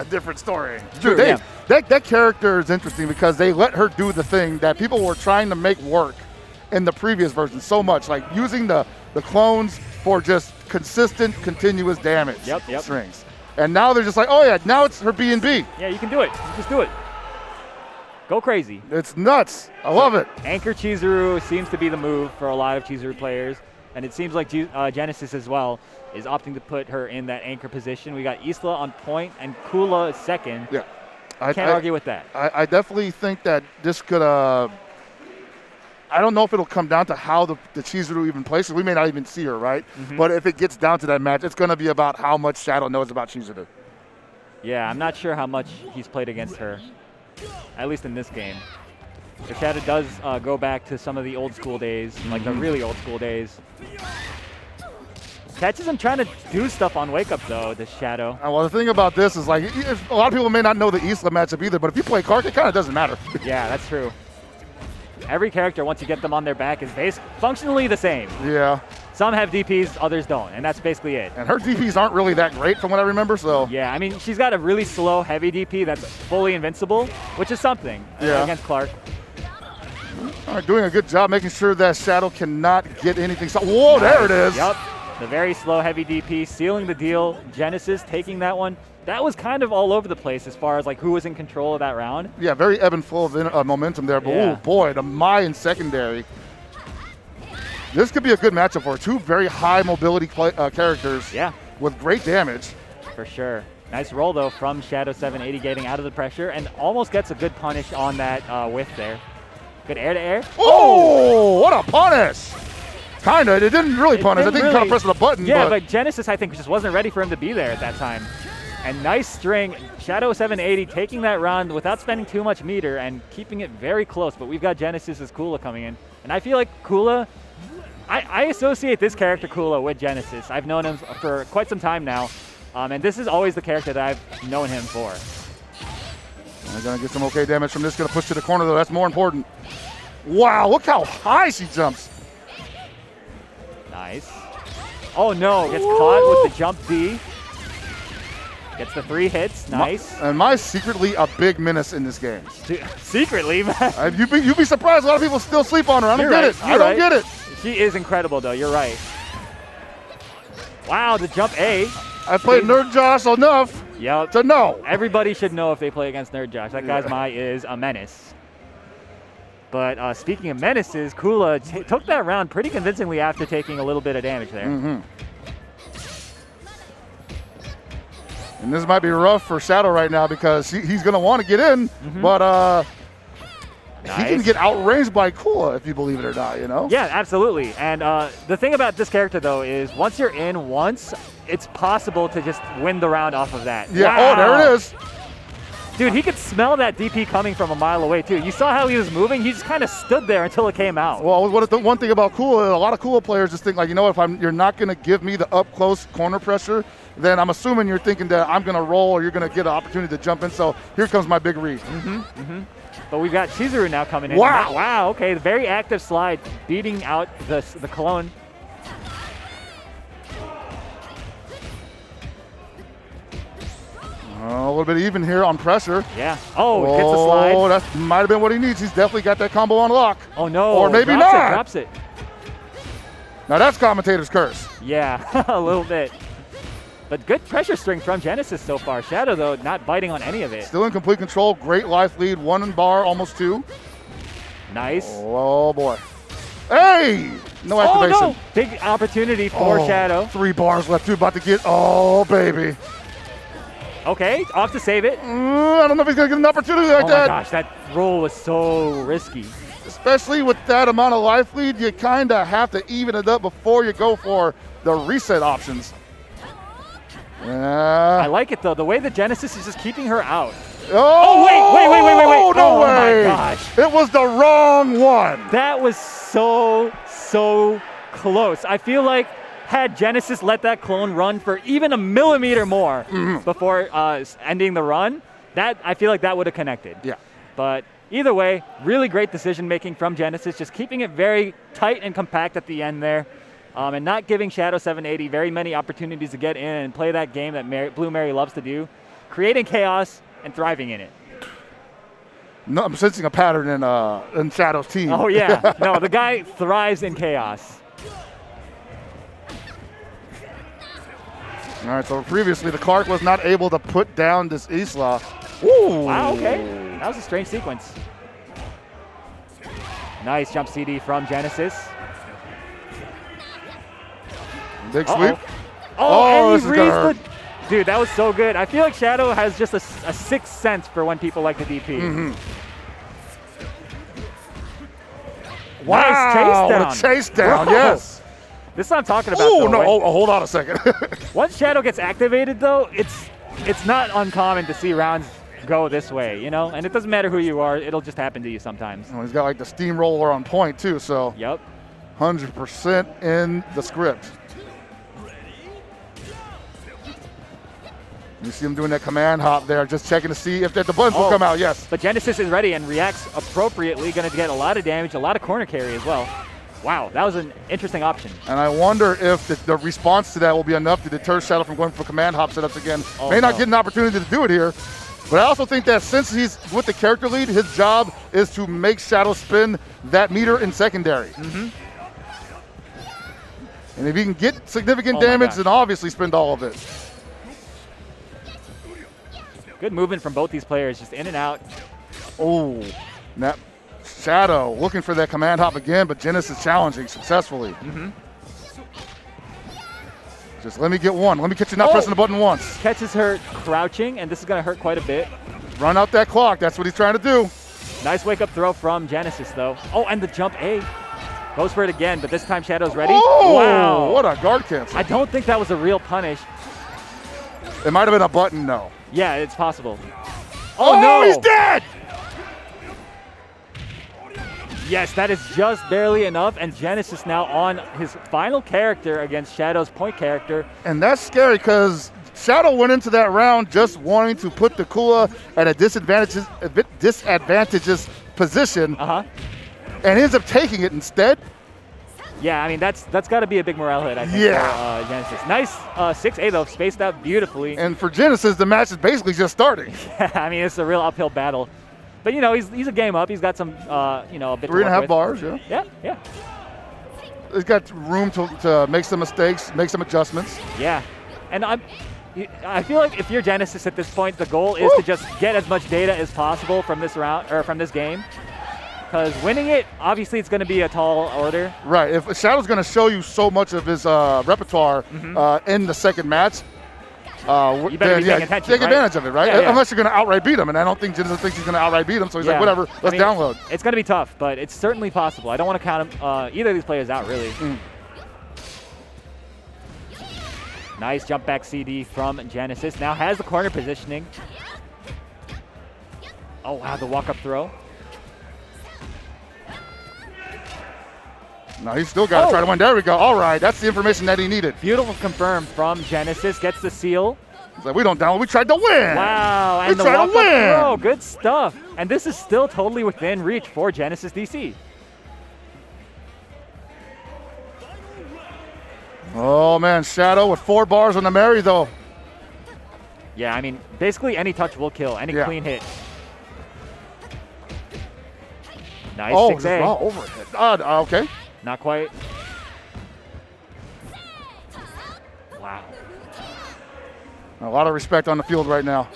different story. Dude, that character is interesting because they let her do the thing that people were trying to make work in the previous version so much, like using the clones for just consistent, continuous damage strings. And now they're just like, oh yeah, now it's her B&B. Yeah, you can do it. You just do it. Go crazy. It's nuts. I love it. Anchor Chizuru seems to be the move for a lot of Chizuru players. And it seems like Genesis as well is opting to put her in that anchor position. We got Isla on point and Kula second. Yeah. Can't argue with that. I definitely think that this could, I don't know if it'll come down to how the Chizuru even plays. We may not even see her, right? But if it gets down to that match, it's going to be about how much Shadow knows about Chizuru. Yeah, I'm not sure how much he's played against her, at least in this game. If Shadow does go back to some of the old school days, like the really old school days. Catches him trying to do stuff on wake up though, this Shadow. Well, the thing about this is like, a lot of people may not know the Isla matchup either, but if you play Kark, it kind of doesn't matter. Yeah, that's true. Every character, once you get them on their back, is functionally the same. Yeah. Some have DPs, others don't, and that's basically it. And her DPs aren't really that great from what I remember, so. Yeah, I mean, she's got a really slow, heavy DP that's fully invincible, which is something against Clark. All right, doing a good job making sure that Shadow cannot get anything. So, whoa, there it is. Yep, the very slow, heavy DP, sealing the deal. Genesis taking that one. That was kind of all over the place as far as like who was in control of that round. Yeah, very ebb and flow of momentum there. But oh boy, the Mai in secondary. This could be a good matchup for two very high mobility characters. Yeah. With great damage. For sure. Nice roll though from Shadow 780 getting out of the pressure and almost gets a good punish on that whiff there. Good air to air. Oh, what a punish! Kinda. It didn't really punish. I think he kind of pressed the button. Yeah, but Genesis I think just wasn't ready for him to be there at that time. And nice string, Shadow 780 taking that round without spending too much meter and keeping it very close. But we've got Genesis's Kula coming in. And I feel like Kula, I associate this character Kula with Genesis. I've known him for quite some time now. And this is always the character that I've known him for. They're going to get some okay damage from this. Going to push to the corner though. That's more important. Wow, look how high she jumps. Nice. Oh no, gets caught with the jump D. Gets the 3 hits, nice. And Mai's secretly a big menace in this game. Secretly, man. You'd be surprised. A lot of people still sleep on her. I don't get it. I don't get it. She is incredible, though. You're right. Wow, the jump A. I played Nerd Josh enough to know. Everybody should know if they play against Nerd Josh. That guy's Mai is a menace. But speaking of menaces, Kula took that round pretty convincingly after taking a little bit of damage there. And this might be rough for Shadow right now because he's going to want to get in, but he can get outranged by Kula if you believe it or not, you know? Yeah, absolutely. And the thing about this character, though, is once you're in once, it's possible to just win the round off of that. Yeah, wow. oh, there it is. Dude, he could smell that DP coming from a mile away, too. You saw how he was moving? He just kind of stood there until it came out. Well, the one thing about Kula, a lot of Kula players just think, like, you know, you're not going to give me the up-close corner pressure, then I'm assuming you're thinking that I'm going to roll or you're going to get an opportunity to jump in. So here comes my big read. But we've got Chizuru now coming in. Wow. Wow, okay. The very active slide, beating out the clone. A little bit even here on pressure. Yeah. Oh, gets the slide. Oh, that might have been what he needs. He's definitely got that combo on lock. Oh, no. Or maybe drops not. It, drops it. Now that's commentator's curse. Yeah, a little bit. But good pressure string from Genesis so far. Shadow, though, not biting on any of it. Still in complete control. Great life lead. 1 in bar, almost 2. Nice. Oh, boy. Hey! No activation. Oh, no! Big opportunity for Shadow. 3 bars left. Dude, about to get. Oh, baby. Okay, off to save it. I don't know if he's going to get an opportunity like that. Oh, my gosh, that roll was so risky. Especially with that amount of life lead, you kind of have to even it up before you go for the reset options. I like it, though. The way the Genesis is just keeping her out. Oh, wait. Oh, no way. Oh, my gosh. It was the wrong one. That was so close. I feel like had Genesis let that clone run for even a millimeter more before ending the run, that I feel like that would have connected. Yeah. But either way, really great decision-making from Genesis, just keeping it very tight and compact at the end there. And not giving Shadow 780 very many opportunities to get in and play that game that Blue Mary loves to do, creating chaos and thriving in it. No, I'm sensing a pattern in Shadow's team. Oh, yeah. No, the guy thrives in chaos. All right, so previously the Clark was not able to put down this Isla. Ooh. Wow, okay. That was a strange sequence. Nice jump CD from Genesis. Big sweep. Oh, and this he is gonna hurt. Dude, that was so good. I feel like Shadow has just a sixth sense for when people like the DP. Wow, nice chase down. what a chase down, Bro. yes. This is what I'm talking about. Oh, though. no, hold on a second. Once Shadow gets activated, though, it's not uncommon to see rounds go this way, you know? And it doesn't matter who you are. It'll just happen to you sometimes. He's got like the steamroller on point, too, so. Yep. 100% in the script. You see him doing that command hop there, just checking to see if the buttons will come out, yes. But Genesis is ready and reacts appropriately, going to get a lot of damage, a lot of corner carry as well. Wow, that was an interesting option. And I wonder if the response to that will be enough to deter Shadow from going for command hop setups again. May not get an opportunity to do it here, but I also think that since he's with the character lead, his job is to make Shadow spin that meter in secondary. And if he can get significant damage, then obviously spend all of it. Good movement from both these players, just in and out. Oh, that Shadow looking for that command hop again, but Genesis challenging successfully. Just let me get one. Let me catch you not pressing the button once. Catches her crouching, and this is going to hurt quite a bit. Run out that clock. That's what he's trying to do. Nice wake-up throw from Genesis, though. Oh, and the jump A. Goes for it again, but this time Shadow's ready. Oh, wow. What a guard cancel. I don't think that was a real punish. It might have been a button, no. Yeah, it's possible. Oh, no. He's dead. Yes, that is just barely enough, and Genesis now on his final character against Shadow's point character. And that's scary because Shadow went into that round just wanting to put the Kula at a disadvantageous position and ends up taking it instead. Yeah, I mean, that's got to be a big morale hit, I think, for Genesis. Nice 6A, though, spaced out beautifully. And for Genesis, the match is basically just starting. I mean, it's a real uphill battle. But, you know, he's a game up. He's got some, you know, a bit 3.5 bars, yeah. Yeah. He's got room to make some mistakes, make some adjustments. Yeah. And I feel like if you're Genesis at this point, the goal is to just get as much data as possible from this round or from this game. Because winning it, obviously, it's going to be a tall order. Right. If Shadow's going to show you so much of his repertoire in the second match, You better be paying attention, take advantage of it, right? Yeah. Unless you're going to outright beat him, and I don't think Genesis thinks he's going to outright beat him, so he's like, whatever, let's download. It's going to be tough, but it's certainly possible. I don't want to count either of these players out, really. Nice jump back CD from Genesis. Now has the corner positioning. Oh, wow, the walk-up throw. No, he's still got to try to win. There we go. All right, that's the information that he needed. Beautiful confirm from Genesis. Gets the seal. He's like, we don't download. We tried to win. Wow, and we the tried to win. Throw. Good stuff. And this is still totally within reach for GenesisDC. Oh, man, Shadow with 4 bars on the Mary, though. Yeah, I mean, basically any touch will kill, any clean hit. Nice 6A. Oh, overhead. Okay. Not quite. Wow. A lot of respect on the field right now.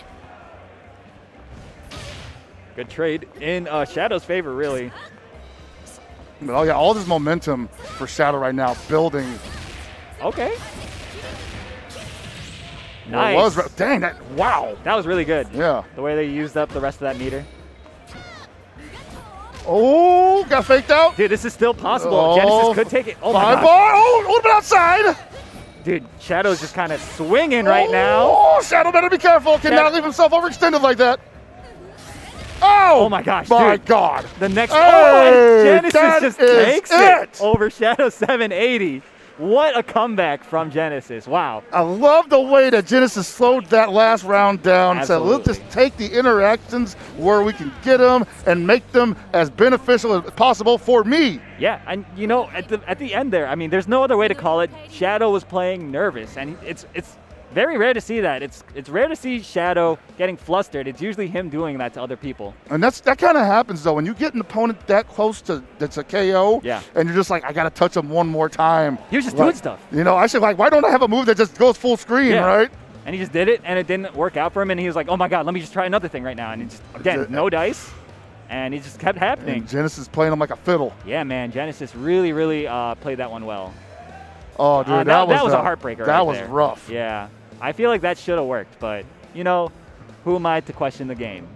Good trade in Shadow's favor, really. But, oh, yeah, all this momentum for Shadow right now, building. Okay. Nice. Nice. Dang, wow. That was really good. Yeah. The way they used up the rest of that meter. Oh, got faked out. Dude, this is still possible. Genesis could take it. Oh, my 5 God. bar. Oh, a little bit outside. Dude, Shadow's just kind of swinging right now. Oh, Shadow better be careful. Cannot leave himself overextended like that. Oh, my gosh, my dude. God. The next, Hey, and Genesis just takes it over Shadow 780. What a comeback from Genesis. Wow. I love the way that Genesis slowed that last round down. Absolutely. Said, let's just take the interactions where we can get them and make them as beneficial as possible for me. Yeah, and you know, at the end there, I mean, there's no other way to call it. Shadow was playing nervous, and it's very rare to see that. It's rare to see Shadow getting flustered. It's usually him doing that to other people. And that kind of happens, though, when you get an opponent that close to that's a KO, and you're just like, I got to touch him one more time. He was just doing stuff. You know, I should why don't I have a move that just goes full screen, right? And he just did it, and it didn't work out for him, and he was like, oh, my God, let me just try another thing right now. And he just, again, no dice, and it just kept happening. And Genesis playing him like a fiddle. Yeah, man, Genesis really, really played that one well. Oh, dude, that was a heartbreaker That right was there. rough. Yeah. I feel like that should have worked, but, you know, who am I to question the game?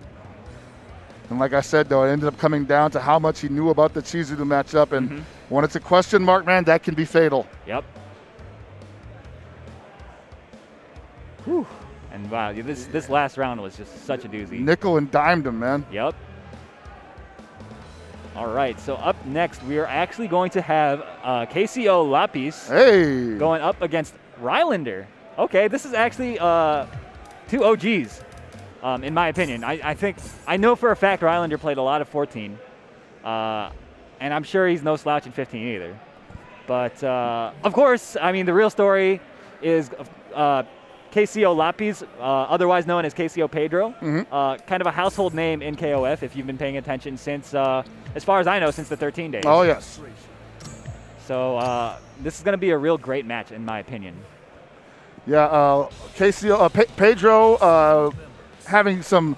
And like I said, though, it ended up coming down to how much he knew about the Chizuru matchup. And when it's a question mark, man, that can be fatal. Yep. Whew. And, wow, this last round was just such a doozy. Nickel and dimed him, man. Yep. All right, so up next, we are actually going to have KCO Lapis going up against Rylander. Okay, this is actually 2 OGs, in my opinion. I know for a fact Rylander played a lot of 14, and I'm sure he's no slouch in 15 either. But of course, I mean the real story is KCO Lapis, otherwise known as KCO Pedro, kind of a household name in KOF if you've been paying attention since, as far as I know, since the 13 days. Oh yes. So this is going to be a real great match in my opinion. Yeah, Pedro having some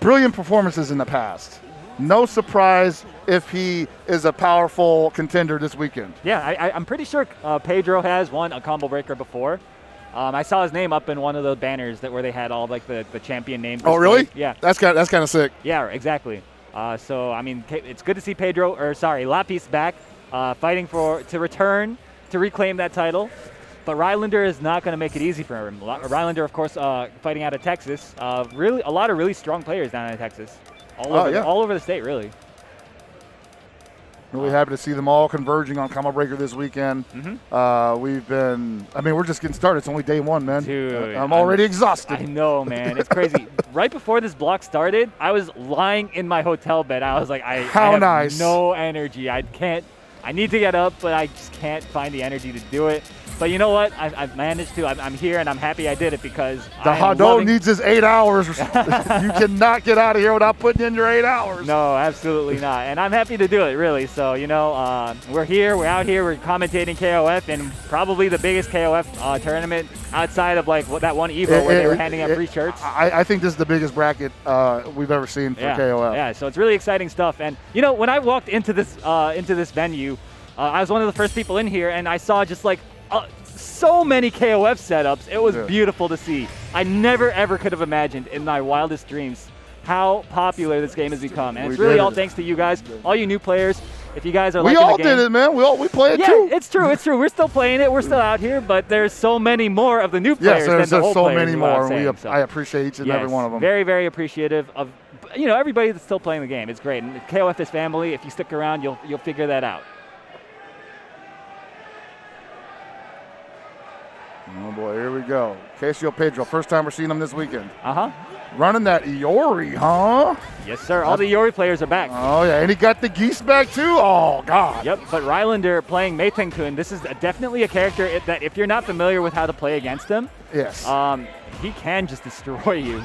brilliant performances in the past. No surprise if he is a powerful contender this weekend. Yeah, I'm pretty sure Pedro has won a combo breaker before. I saw his name up in one of those banners where they had all like the champion names. Oh, really? Yeah. That's kind of sick. Yeah, exactly. So I mean, it's good to see Lapis back, fighting to return to reclaim that title. But Rylander is not going to make it easy for him. Rylander, of course, fighting out of Texas. Really, a lot of really strong players down in Texas, all over the state, really. Really happy to see them all converging on Combo Breaker this weekend. We're just getting started. It's only day one, man. Dude, I'm already exhausted. I know, man. It's crazy. Right before this block started, I was lying in my hotel bed. I was like, I have no energy. I need to get up, but I just can't find the energy to do it. But you know what? I've managed to. I'm here, and I'm happy I did it because the Hado needs his 8 hours. You cannot get out of here without putting in your 8 hours. No, absolutely not. And I'm happy to do it, really. So, you know, we're here. We're out here. We're commentating KOF, and probably the biggest KOF tournament outside of, like, that one EVO where they were handing out free shirts. I think this is the biggest bracket we've ever seen for KOF. Yeah, so it's really exciting stuff. And, you know, when I walked into this venue, I was one of the first people in here, and I saw just, like, so many KOF setups. It was Yeah. beautiful to see. I never ever could have imagined in my wildest dreams how popular this game has become. And it's We really did all it. thanks to you guys, all you new players. If you guys are We liking all the game, did it, man. We play it yeah, too. it's true. It's true. We're still playing it. We're still out here, but there's so many more of the new players Yes, than there's the old so players. many is what I'm more. and saying, so. I appreciate each and every Yes, one of them. Very, very appreciative of everybody that's still playing the game. It's great. And KOF is family. If you stick around, you'll figure that out. Oh boy, here we go. Casio Pedro, first time we're seeing him this weekend. Uh-huh. Running that Iori, huh? Yes, sir. All the Iori players are back. Oh yeah, and he got the geese back too. Oh god. Yep, but Rylander playing Meitenkun, this is definitely a character that if you're not familiar with how to play against him, Yes. he can just destroy you.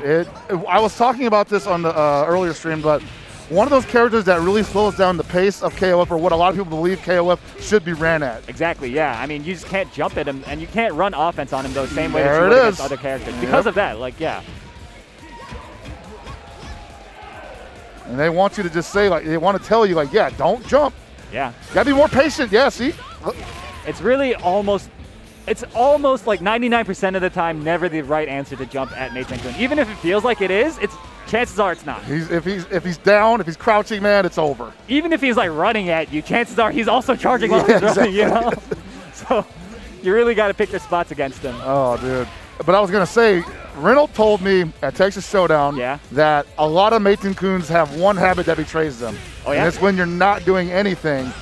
I was talking about this on the earlier stream, but one of those characters that really slows down the pace of KOF, or what a lot of people believe KOF should be ran at. Exactly, yeah. I mean, you just can't jump at him, and you can't run offense on him the same way There that you it would is. against other characters. Because of that, like, yeah. And they want you to just say, like, they want to tell you, like, yeah, don't jump. Yeah. Gotta be more patient. Yeah, see? It's really almost like 99% of the time never the right answer to jump at Meitenkun. Even if it feels like it is, chances are it's not. If he's down, if he's crouching, man, it's over. Even if he's like running at you, chances are he's also charging while he's running, you know? So you really got to pick your spots against him. Oh, dude. But I was going to say, Reynolds told me at Texas Showdown that a lot of Meitenkuns have one habit that betrays them. Oh, yeah? And it's when you're not doing anything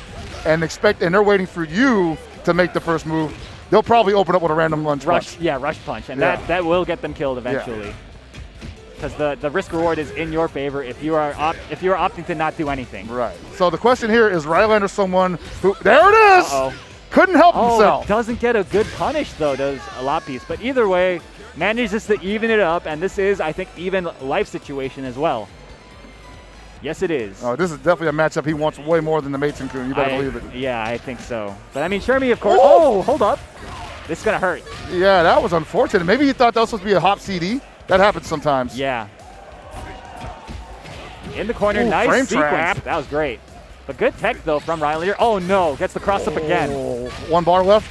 and they're waiting for you to make the first move. They'll probably open up with a random lunge punch. Yeah, rush punch. And that will get them killed eventually. Because the risk reward is in your favor if you are opting to not do anything. Right. So the question here is Rylander someone who, there it is! Uh-oh. Couldn't help himself. It doesn't get a good punish, though, does Lapis. But either way, manages to even it up, and this is, I think, even life situation as well. Yes, it is. Oh, this is definitely a matchup he wants way more than the Meitenkun. You better believe it. Yeah, I think so. But, I mean, Shermie, of course. Oh, hold up. This is going to hurt. Yeah, that was unfortunate. Maybe he thought that was supposed to be a hop CD. That happens sometimes. Yeah. In the corner, Ooh, nice frame sequence. trap. That was great. But good tech, though, from Rylander. Oh, no. Gets the cross up again. One bar left.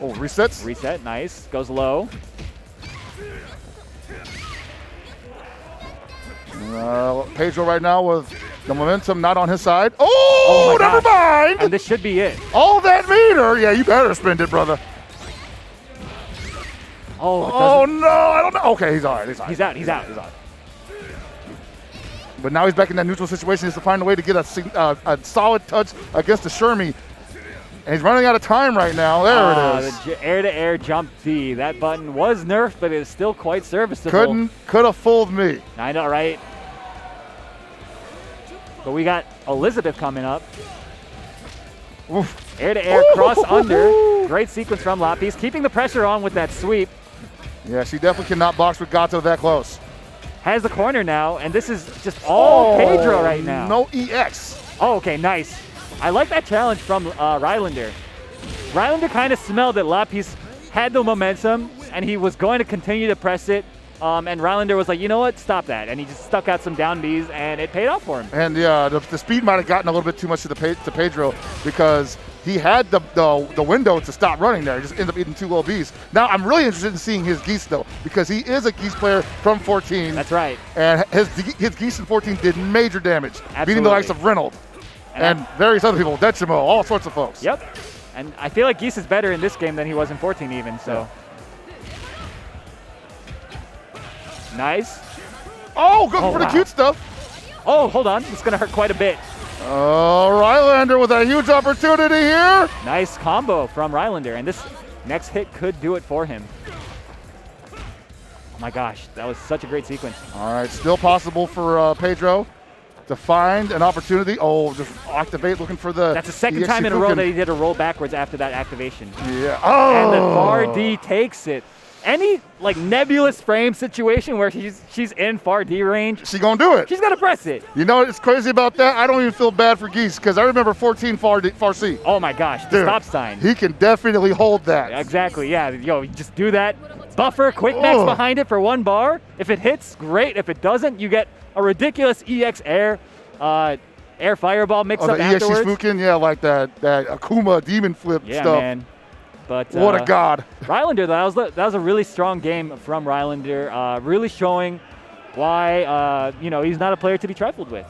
Oh, resets. Reset, nice. Goes low. Pedro right now with the momentum not on his side. Oh, my never gosh. mind. And this should be it. All that meter. Yeah, you better spend it, brother. Oh, no, I don't know. Okay, he's all right. he's out. He's out. But now he's back in that neutral situation. He has to find a way to get a solid touch against the Shermie. And he's running out of time right now. There it is. The air-to-air jump D. That button was nerfed, but it is still quite serviceable. Could have fooled me. I know, right? But we got Elisabeth coming up. Oof. Air-to-air cross under. Great sequence from Lapis. Keeping the pressure on with that sweep. Yeah, she definitely cannot box with Gato that close. Has the corner now, and this is just all Pedro right now. No EX. Oh, okay, nice. I like that challenge from Rylander. Rylander kind of smelled that Lapis had the momentum, and he was going to continue to press it. And Rylander was like, you know what, stop that. And he just stuck out some down Bs, and it paid off for him. And yeah, the speed might have gotten a little bit too much to Pedro because he had the window to stop running there. He just ended up eating 2 low Bs. Now, I'm really interested in seeing his Geese, though, because he is a Geese player from 14. That's right. And his Geese in 14 did major damage, Absolutely. beating the likes of Reynolds and various other people, Dechimo, all sorts of folks. Yep. And I feel like Geese is better in this game than he was in 14 even, so. Yeah. Nice. Oh, good for the cute stuff. Oh, hold on. It's going to hurt quite a bit. Oh, Rylander with a huge opportunity here. Nice combo from Rylander, and this next hit could do it for him. Oh my gosh, that was such a great sequence. All right, still possible for Pedro to find an opportunity. Oh, just activate, looking for the... That's the second time in a row that he did a roll backwards after that activation. Yeah. Oh! And the far D takes it. Any like nebulous frame situation where she's in far D range, she gonna do it. She's gonna press it. You know what's crazy about that? I don't even feel bad for Geese because I remember 14 far C. Oh my gosh, the stop sign. He can definitely hold that. Exactly, yeah. Yo, you just do that. Buffer, quick max behind it for 1 bar. If it hits, great. If it doesn't, you get a ridiculous EX air fireball mix up the afterwards. EX Fukin, yeah, like that Akuma demon flip yeah, stuff. Man. But what a god. Rylander, that was a really strong game from Rylander, really showing why he's not a player to be trifled with.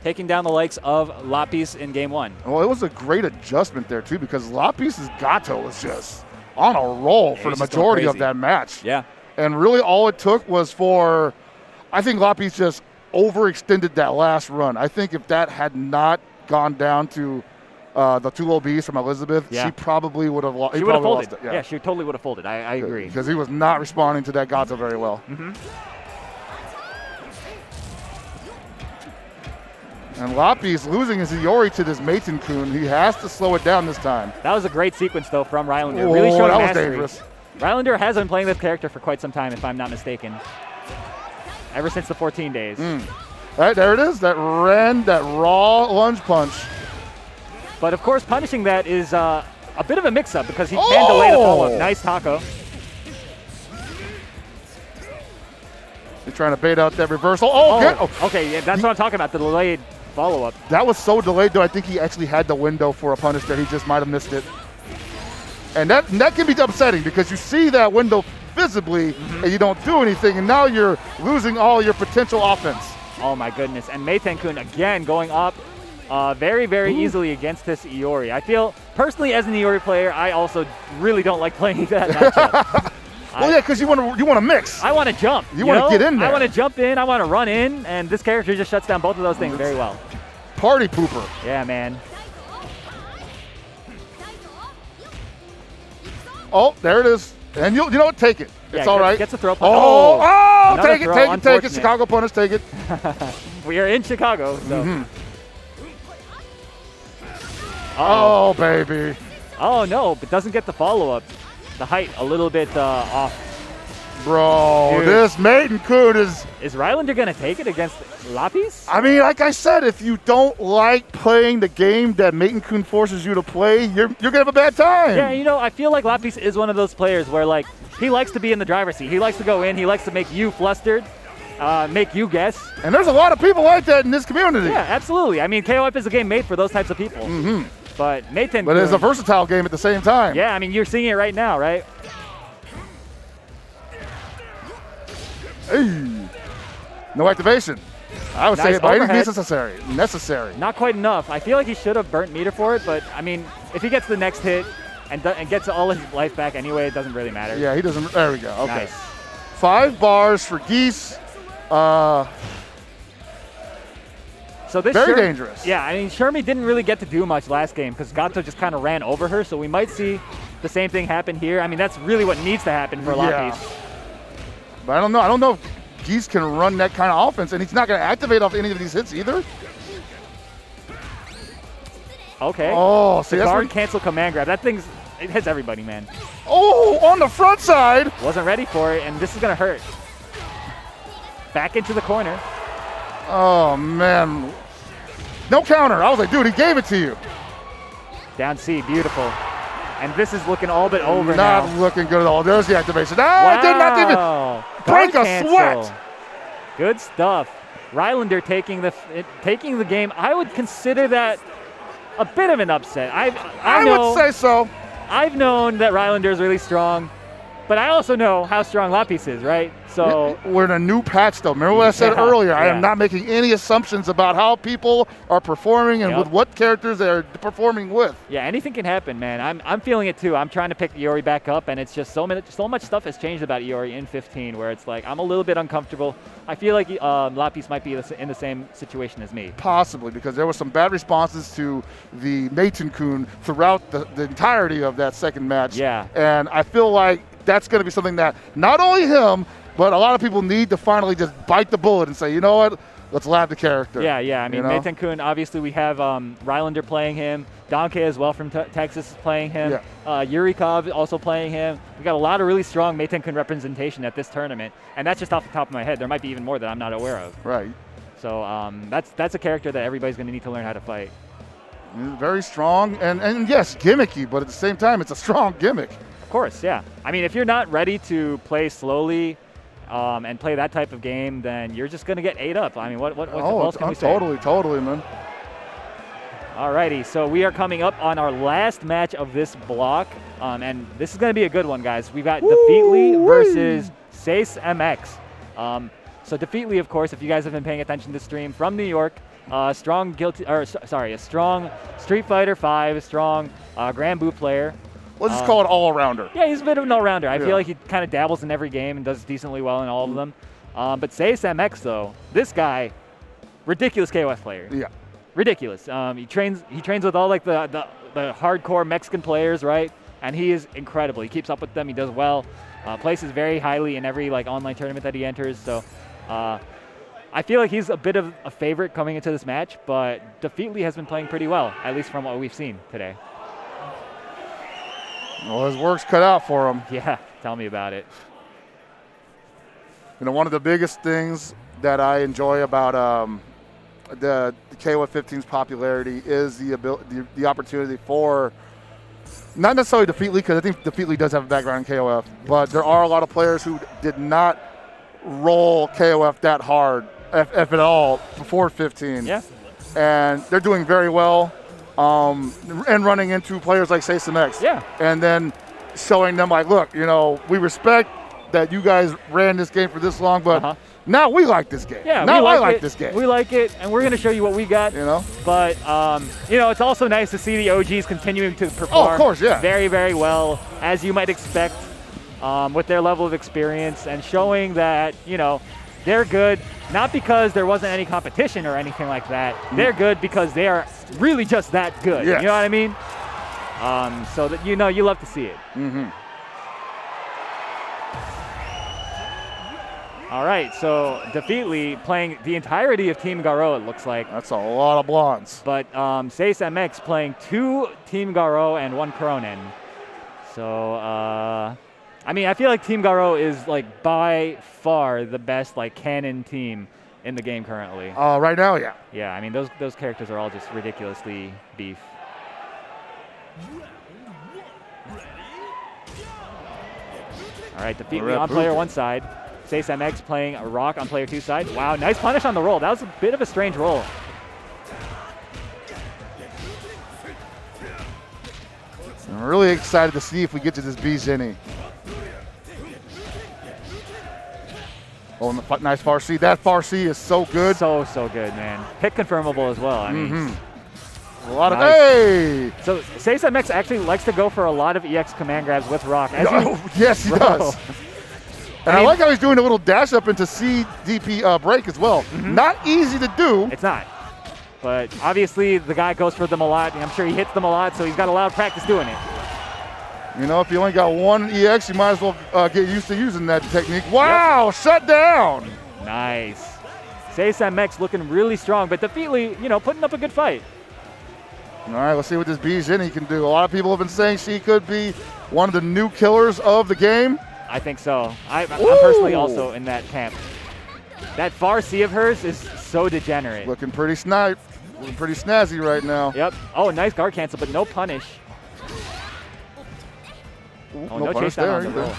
Taking down the likes of Lapis in game 1. Well, it was a great adjustment there too, because Lapis's Gato was just on a roll for the majority of that match. Yeah. And really all it took was for, I think Lapis just overextended that last run. I think if that had not gone down to the 2 low Bs from Elisabeth, she probably would have lost. She would have folded. Yeah, she totally would have folded. I agree. Because he was not responding to that Gato very well. And Lapis losing his Iori to this Meitenkun. He has to slow it down this time. That was a great sequence, though, from Rylander. Really showing that mastery. was dangerous. Rylander has been playing this character for quite some time, if I'm not mistaken. Ever since the 14 days. Right, there it is. That raw lunge punch. But, of course, punishing that is a bit of a mix-up because he can delay the follow-up. Nice taco. He's trying to bait out that reversal. Okay, yeah, that's what I'm talking about, the delayed follow-up. That was so delayed, though. I think he actually had the window for a punish there. He just might have missed it. And that can be upsetting because you see that window visibly and you don't do anything, and now you're losing all your potential offense. Oh, my goodness. And Meitenkun, again, going up very, very easily against this Iori. I feel, personally, as an Iori player, I also really don't like playing that matchup. Well, yeah, because you want to mix. I want to jump. You want to get in there. I want to jump in. I want to run in, and this character just shuts down both of those things very well. Party pooper. Yeah, man. Oh, there it is. And you know what? Take it. It's all right. Gets a throw punch. Take it. Chicago punish, take it. We are in Chicago, so. Oh, baby. Oh, no, but doesn't get the follow-up. The height a little bit off. Bro, dude, this Meitenkun is... Is Rylander going to take it against Lapis? I mean, like I said, if you don't like playing the game that Meitenkun forces you to play, you're going to have a bad time. Yeah, I feel like Lapis is one of those players where, like, he likes to be in the driver's seat. He likes to go in. He likes to make you flustered, make you guess. And there's a lot of people like that in this community. Yeah, absolutely. I mean, KOF is a game made for those types of people. But Meitenkun... But it's a versatile game at the same time. Yeah, I mean, you're seeing it right now, right? Hey. No activation. I would say it by any means necessary. Not quite enough. I feel like he should have burnt meter for it, but, I mean, if he gets the next hit and gets all his life back anyway, it doesn't really matter. Yeah, he doesn't... There we go. Okay. Nice. 5 bars for Geese. So this very dangerous. Yeah, I mean, Shermie didn't really get to do much last game because Gato just kind of ran over her, so we might see the same thing happen here. I mean, that's really what needs to happen for Lapis. But I don't know. I don't know if Geese can run that kind of offense, and he's not going to activate off any of these hits either. Okay. Oh, see, the guard cancel command grab. That it hits everybody, man. Oh, on the front side. Wasn't ready for it, and this is going to hurt. Back into the corner. Oh, man. No counter. I was like, dude, he gave it to you. Down C, beautiful. And this is looking all but over now. Not looking good at all. There's the activation. I did not even break a sweat. Good stuff. Rylander taking the game. I would consider that a bit of an upset. I would say so. I've known that Rylander is really strong, but I also know how strong Lapis is, right? So we're in a new patch, though. Remember what I said earlier? I am not making any assumptions about how people are performing and with what characters they're performing with. Yeah, anything can happen, man. I'm feeling it too. I'm trying to pick Iori back up, and it's just so much stuff has changed about Iori in 15, where it's like I'm a little bit uncomfortable. I feel like Lapis might be in the same situation as me. Possibly, because there were some bad responses to the Meitenkun throughout the entirety of that second match. Yeah. And I feel like that's going to be something that not only him, but a lot of people need to finally just bite the bullet and say, you know what, let's lab the character. Yeah. I mean, Meitenkun, obviously we have Rylander playing him. Donkey as well from Texas is playing him. Yeah. Yurikov also playing him. We got a lot of really strong Meitenkun representation at this tournament. And that's just off the top of my head. There might be even more that I'm not aware of. Right. So that's a character that everybody's going to need to learn how to fight. Very strong and yes, gimmicky, but at the same time, it's a strong gimmick. Of course, yeah. I mean, if you're not ready to play slowly and play that type of game, then you're just going to get ate up. I mean, what else can we say? Totally, man. Alrighty, so we are coming up on our last match of this block. And this is going to be a good one, guys. We've got DaFeetLee versus Seis MX. So DaFeetLee, of course, if you guys have been paying attention to the stream, from New York, a strong Street Fighter 5, strong Granblue player. Let's just call it all-arounder. Yeah, he's a bit of an all-rounder. I feel like he kind of dabbles in every game and does decently well in all of them. But Seis MX, though, this guy, ridiculous KOF player. Yeah. Ridiculous. He trains with all like the hardcore Mexican players, right? And he is incredible. He keeps up with them. He does well. Places very highly in every like online tournament that he enters. So I feel like he's a bit of a favorite coming into this match, but DaFeetLee has been playing pretty well, at least from what we've seen today. Well, his work's cut out for him. Yeah, tell me about it. You know, one of the biggest things that I enjoy about the KOF 15's popularity is the opportunity for not necessarily DaFeetLee, because I think DaFeetLee does have a background in KOF, but there are a lot of players who did not roll KOF that hard, if at all, before 15. Yeah. And they're doing very well, and running into players like Seis MX. Yeah. And then showing them like, look, you know, we respect that you guys ran this game for this long, but now we like this game. Yeah, now I like this game. We like it, and we're going to show you what we got. You know? But, you know, it's also nice to see the OGs continuing to perform Oh, of course, yeah. very, very well, as you might expect, with their level of experience, and showing that, you know, they're good, not because there wasn't any competition or anything like that. They're good because they are really just that good. Yes. You know what I mean? So that, you know, you love to see it. All right, so DaFeetLee playing the entirety of Team Garo, it looks like. That's a lot of blondes. But Seis MX playing 2 Team Garo and 1 Krohnen. So, I mean, I feel like Team Garo is like by far the best like canon team in the game currently. Right now, yeah. Yeah, I mean, those characters are all just ridiculously beef. All right, DaFeetLee on player 1 side. Seis MX playing a rock on player 2 side. Wow, nice punish on the roll. That was a bit of a strange roll. I'm really excited to see if we get to this Jenet. Oh, and the nice far C. That far C is so good. So good, man. Hit confirmable as well. I mean, a lot of hey. So Seis MX actually likes to go for a lot of EX command grabs with rock. Yes, he does. And I like how he's doing a little dash up into CDP break as well. Not easy to do. It's not. But obviously the guy goes for them a lot. I'm sure he hits them a lot, so he's got a lot of practice doing it. You know, if you only got 1 EX, you might as well get used to using that technique. Wow, shut down. Nice. Seis MX looking really strong, but DaFeetLee, you know, putting up a good fight. All right, let's see what this Jenet can do. A lot of people have been saying she could be one of the new killers of the game. I think so. I'm personally also in that camp. That far C of hers is so degenerate. Looking pretty snazzy right now. Yep. Oh, nice guard cancel, but no punish. Oh, no chase down on the roll.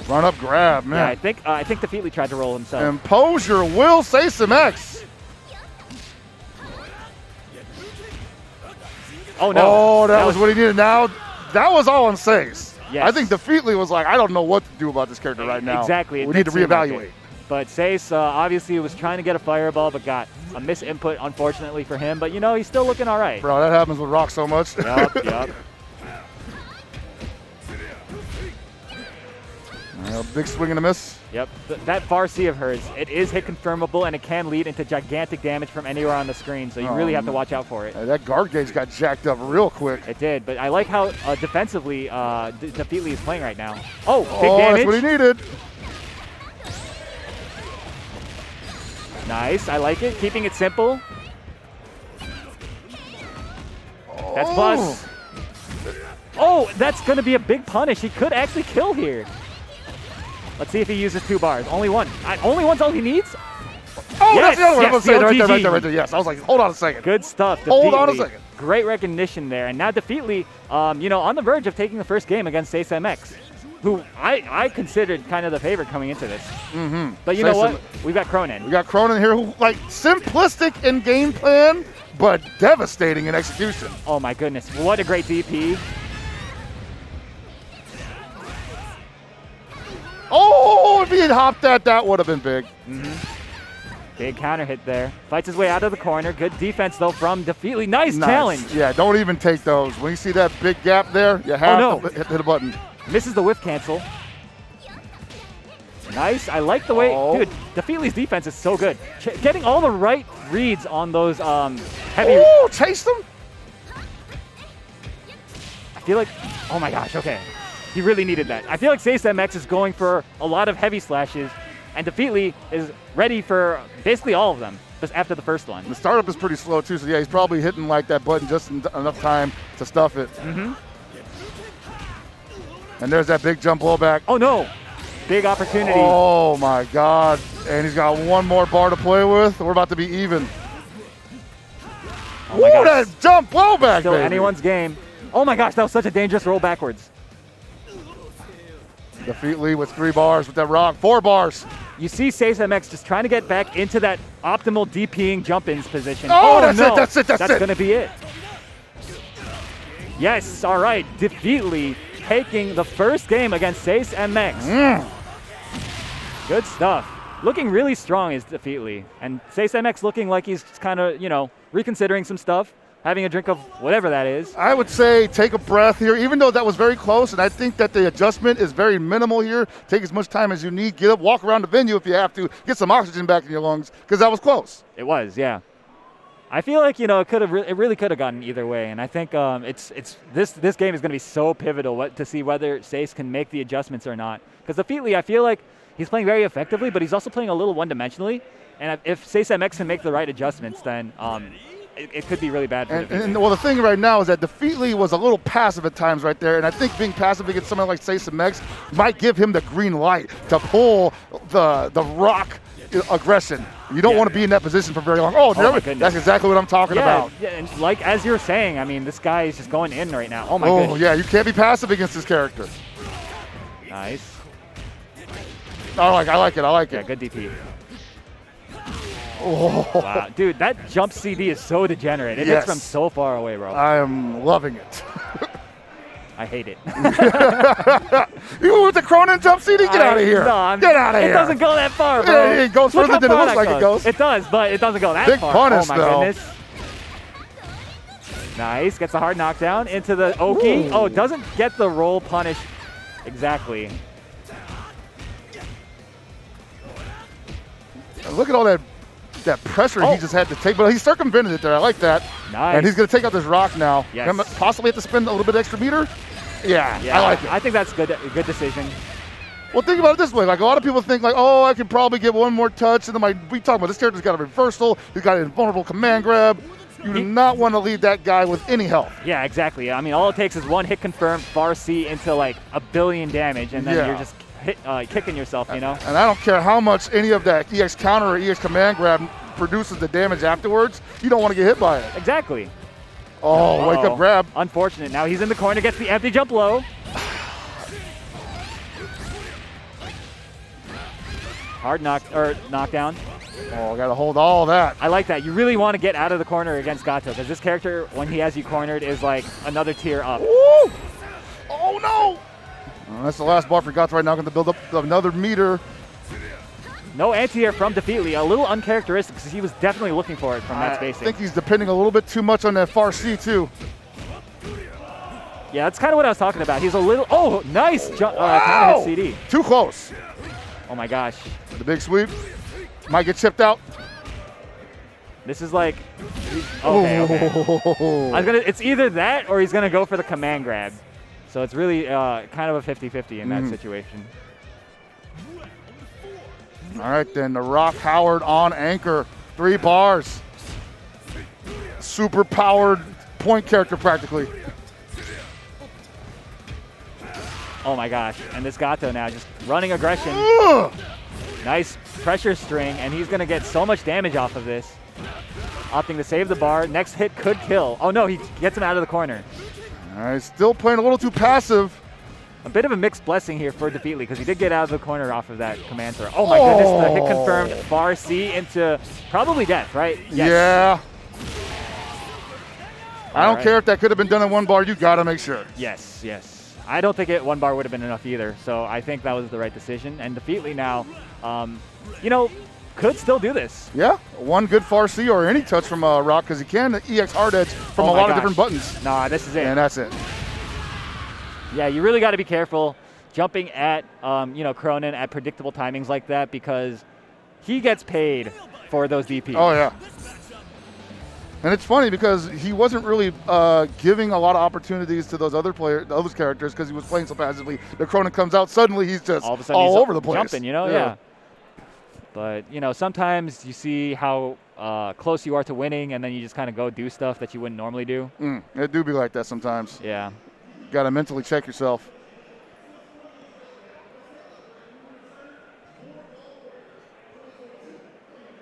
Run up grab, man. Yeah, I think DaFeetLee tried to roll himself. Impose your will, Seis MX. Oh, no. Oh, that was what he needed. Now, that was all on Seis. Yes. I think DaFeetLee was like, I don't know what to do about this character right now. Exactly. We need to reevaluate. But Seis obviously was trying to get a fireball, but got a misinput, unfortunately for him. But, you know, he's still looking all right. Bro, that happens with Rock so much. Yup. Big swing and a miss. Yep. That far C of hers, it is hit confirmable, and it can lead into gigantic damage from anywhere on the screen, so you really have to watch out for it. That guard gauge got jacked up real quick. It did, but I like how defensively DaFeetLee is playing right now. Oh, big damage. That's what he needed. Nice, I like it. Keeping it simple. That's plus. Oh, that's going to be a big punish. He could actually kill here. Let's see if he uses 2 bars. Only one. Only one's all he needs? Oh, yes, that's the other one. yes, I was saying right there. Yes, I was like, hold on a second. Good stuff. Hold on a second. Great recognition there. And now DaFeetLee, you know, on the verge of taking the first game against Seis MX, who I considered kind of the favorite coming into this. But you know what? We've got Krohnen. We got Krohnen here who, like, simplistic in game plan, but devastating in execution. Oh, my goodness. What a great DP. if he had hopped that would have been big. Big counter hit there. Fights his way out of the corner. Good defense, though, from DaFeetLee. Nice challenge. Yeah, don't even take those. When you see that big gap there, you have to hit the button. Misses the whiff cancel. Nice. I like the way, dude, DaFeetLee's defense is so good. Getting all the right reads on those heavy. Ooh, chased him. I feel like, oh my gosh, okay. He really needed that. I feel like Seis MX is going for a lot of heavy slashes, and DaFeetLee is ready for basically all of them just after the first one. The startup is pretty slow too, so yeah, he's probably hitting like that button just enough time to stuff it. And there's that big jump blowback. Oh no, big opportunity. Oh my God, and he's got one more bar to play with. We're about to be even. Oh my gosh. That jump blowback, Still baby. anyone's game. Oh my gosh, that was such a dangerous roll backwards. DaFeetLee with 3 bars with that rock, 4 bars. You see Seis MX just trying to get back into that optimal DPing jump-ins position. Oh, that's no. it, that's it. going to be it. Yes, all right. DaFeetLee taking the first game against Seis MX. Good stuff. Looking really strong is DaFeetLee. And Seis MX looking like he's just kind of, you know, reconsidering some stuff, having a drink of whatever that is. I would say take a breath here, even though that was very close, and I think that the adjustment is very minimal here. Take as much time as you need. Get up, walk around the venue if you have to. Get some oxygen back in your lungs, because that was close. It was, yeah. I feel like, you know, it really could have gotten either way, and I think this game is going to be so pivotal to see whether Seis can make the adjustments or not. Because DaFeetLee, I feel like he's playing very effectively, but he's also playing a little one-dimensionally, and if Seis MX can make the right adjustments, then it could be really bad for and well, the thing right now is that DaFeetLee was a little passive at times right there, and I think being passive against someone like Seis MX might give him the green light to pull the rock aggression. You don't want to be in that position for very long. Oh, that's exactly what I'm talking about. Yeah, and like as you're saying, I mean, this guy is just going in right now. Oh my goodness. Oh yeah, you can't be passive against this character. Nice. I like it. Yeah, good DP. Oh. Wow, dude, that jump CD is so degenerate. It hits from so far away, bro. I am loving it. I hate it. You with the Krohnen jump CD? Get out of here. No, get out of here. It doesn't go that far, bro. It goes further than it looks like it goes. It does, but it doesn't go that Big far. punish, oh, my though. goodness. Nice. Gets a hard knockdown into the Oki. Ooh. Oh, doesn't get the roll punish exactly. Look at all that pressure he just had to take, but he circumvented it there. I like that. Nice. And he's going to take out this rock now. Yes. Possibly have to spend a little bit extra meter. Yeah, I like it. I think that's a good decision. Well, think about it this way. Like, a lot of people think, like, oh, I could probably get one more touch. And then we talk about this character's got a reversal. He's got an invulnerable command grab. You do not want to leave that guy with any health. Yeah, exactly. I mean, all it takes is one hit confirmed, far C into like 1 billion damage, and then you're just kicking yourself, you know? And I don't care how much any of that EX counter or EX command grab produces the damage afterwards. You don't want to get hit by it. Exactly. Oh, wake up grab. Unfortunate. Now he's in the corner, gets the empty jump low. Hard knockdown. Oh, got to hold all that. I like that. You really want to get out of the corner against Gato, because this character, when he has you cornered, is like another tier up. Woo! Oh, no! That's the last bar for Gato right now. Going to build up another meter. No anti-air from DaFeetLee. A little uncharacteristic, because he was definitely looking for it from that spacing. I think he's depending a little bit too much on that far C, too. Yeah, that's kind of what I was talking about. He's a little... Oh, nice counter hit CD. Too close. Oh, my gosh. The big sweep. Might get chipped out. This is like... Okay. It's either that or he's going to go for the command grab. So it's really kind of a 50-50 in that situation. All right, then the Rock Howard on anchor. 3 bars. Super powered point character practically. Oh my gosh. And this Gato now just running aggression. Nice pressure string, and he's going to get so much damage off of this. Opting to save the bar. Next hit could kill. Oh no, he gets him out of the corner. All right, still playing a little too passive. A bit of a mixed blessing here for DaFeetLee, because he did get out of the corner off of that command throw. Oh my goodness, the hit confirmed bar C into probably death, right? Yes. Yeah. I don't care if that could have been done in 1 bar. You got to make sure. Yes, yes. I don't think one bar would have been enough either. So I think that was the right decision. And DaFeetLee now, you know, could still do this. Yeah, one good far C or any touch from Rock, because he can EX hard edge from a lot of different buttons. Nah, this is it. And that's it. Yeah, you really got to be careful jumping at, you know, Krohnen at predictable timings like that, because he gets paid for those DPs. Oh, yeah. And it's funny because he wasn't really giving a lot of opportunities to those other characters because he was playing so passively. The Krohnen comes out, suddenly he's just all of a sudden all he's over the place. Jumping, you know, yeah. But, you know, sometimes you see how close you are to winning, and then you just kind of go do stuff that you wouldn't normally do. It do be like that sometimes. Yeah. Got to mentally check yourself.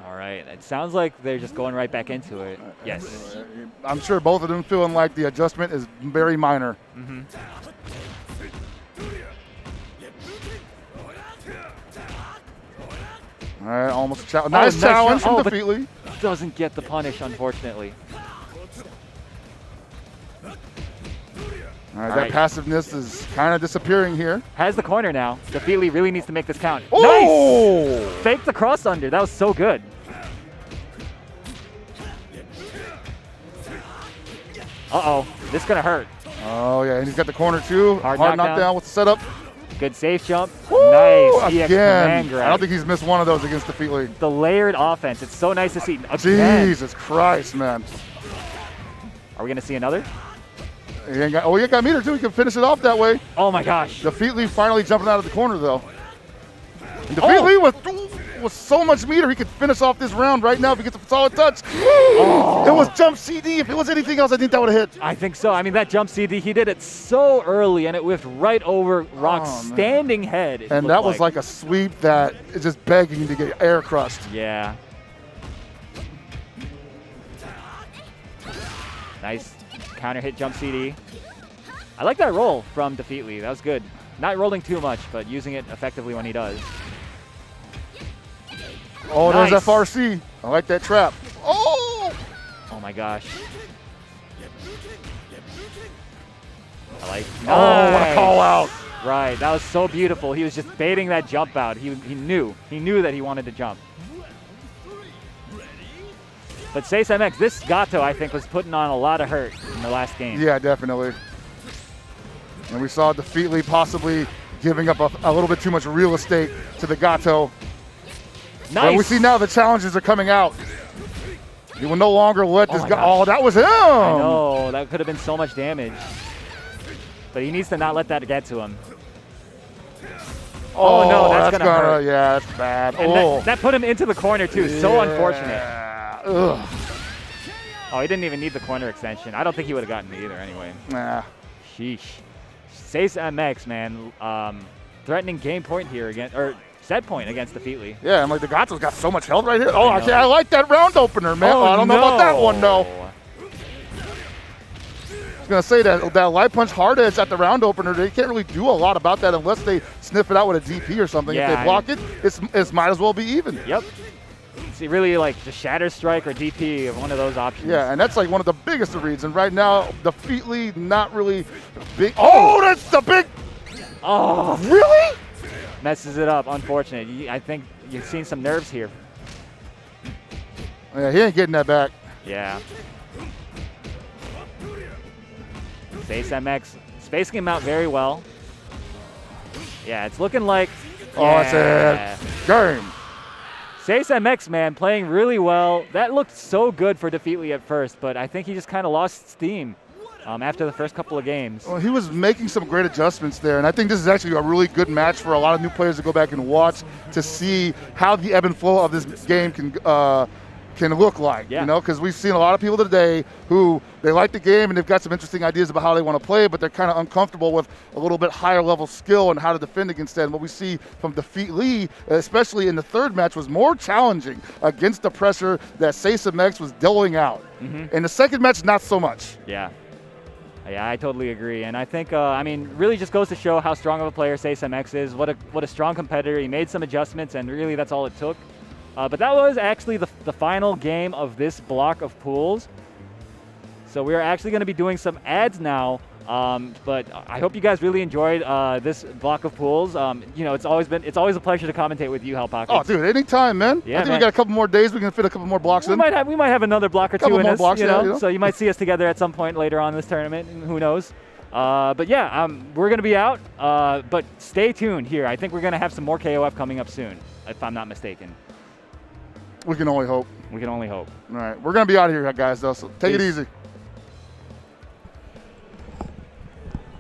All right. It sounds like they're just going right back into it. Yes. I'm sure both of them feeling like the adjustment is very minor. Mm-hmm. All right, almost a challenge. Nice challenge from DaFeetLee. Doesn't get the punish, unfortunately. All right, that passiveness is kind of disappearing here. Has the corner now. DaFeetLee really needs to make this count. Oh! Nice! Fake the cross under. That was so good. Uh-oh. This is going to hurt. Oh, yeah, and he's got the corner, too. Hard knockdown with the setup. Good safe jump. Woo! Nice. Again. I don't think he's missed one of those against DaFeetLee. The layered offense. It's so nice to see. Again. Jesus Christ, man. Are we going to see another? He ain't got meter, too. He can finish it off that way. Oh, my gosh. DaFeetLee finally jumping out of the corner, though. And DaFeetLee with so much meter, he could finish off this round right now if he gets a solid touch. It was jump CD. If it was anything else, I think that would have hit. I think so. I mean, that jump CD, he did it so early, and it whiffed right over Rock's standing head. And that was like a sweep that is just begging to get air crushed. Yeah. Nice counter hit jump CD. I like that roll from DaFeetLee. That was good. Not rolling too much, but using it effectively when he does. Oh, nice. There's FRC. I like that trap. Oh! Oh my gosh. I like. Oh, what a call out! Right, that was so beautiful. He was just baiting that jump out. He knew that he wanted to jump. But Seis MX, this Gato, I think, was putting on a lot of hurt in the last game. Yeah, definitely. And we saw DaFeetLee possibly giving up a little bit too much real estate to the Gato. Nice. But we see now the challenges are coming out. He will no longer let this guy. Oh, that was him. I know. That could have been so much damage. But he needs to not let that get to him. Oh no, that's going to hurt. Yeah, that's bad. And that put him into the corner, too. Yeah. So unfortunate. Ugh. Oh, he didn't even need the corner extension. I don't think he would have gotten it either anyway. Nah. Sheesh. Seis MX, man. Threatening game point here again. Or set point against DaFeetLee. Yeah, I'm like, the Gato's got so much health right here. Oh, I like that round opener, man. I don't know about that one, though. I was going to say that light punch hard edge at the round opener, they can't really do a lot about that unless they sniff it out with a DP or something. Yeah, if they block it might as well be even. Yep. See, really like just Shatter Strike or DP of one of those options. Yeah, and that's like one of the biggest of reads. And right now, DaFeetLee not really big. Oh, that's the big. Oh, really? Messes it up. Unfortunate. I think you've seen some nerves here. Yeah, he ain't getting that back. Yeah. Seis MX spacing him out very well. Yeah, it's looking like. Oh, it's a game. Seis MX, man, playing really well. That looked so good for DaFeetLee at first, but I think he just kind of lost steam after the first couple of games. Well, he was making some great adjustments there, and I think this is actually a really good match for a lot of new players to go back and watch to see how the ebb and flow of this game can look like, you know, because we've seen a lot of people today who they like the game and they've got some interesting ideas about how they want to play, but they're kind of uncomfortable with a little bit higher level skill and how to defend against that. And what we see from DaFeetLee, especially in the third match, was more challenging against the pressure that Seis MX was doling out. In the second match, not so much. Yeah. Yeah, I totally agree. And I think, I mean, really just goes to show how strong of a player Seis MX is, what a strong competitor. He made some adjustments, and really that's all it took. But that was actually the final game of this block of pools. So we are actually going to be doing some ads now But I hope you guys really enjoyed this block of pools. You know, it's always a pleasure to commentate with you, Hell Pocket. Oh, dude, anytime, man. Yeah, I think man. we got a couple more days. We can fit a couple more blocks We in. might have another block or two Couple in more us, blocks, you yeah, know? you know? So you might see us together at some point later on this tournament. Who knows? But yeah, we're gonna be out. But stay tuned here. I think we're gonna have some more KOF coming up soon, if I'm not mistaken. We can only hope. We can only hope. All right, we're gonna be out of here, guys. Though, so take it Peace. easy.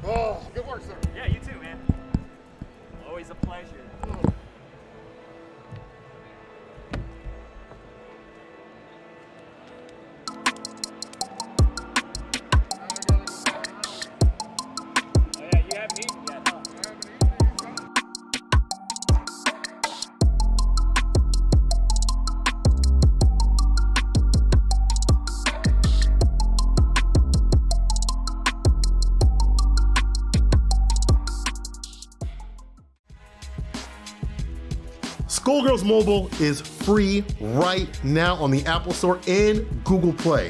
Oh, good work, sir. Yeah, you too, man. Always a pleasure. Oh yeah, you have me? Yeah, no. Skullgirls Mobile is free right now on the Apple Store and Google Play.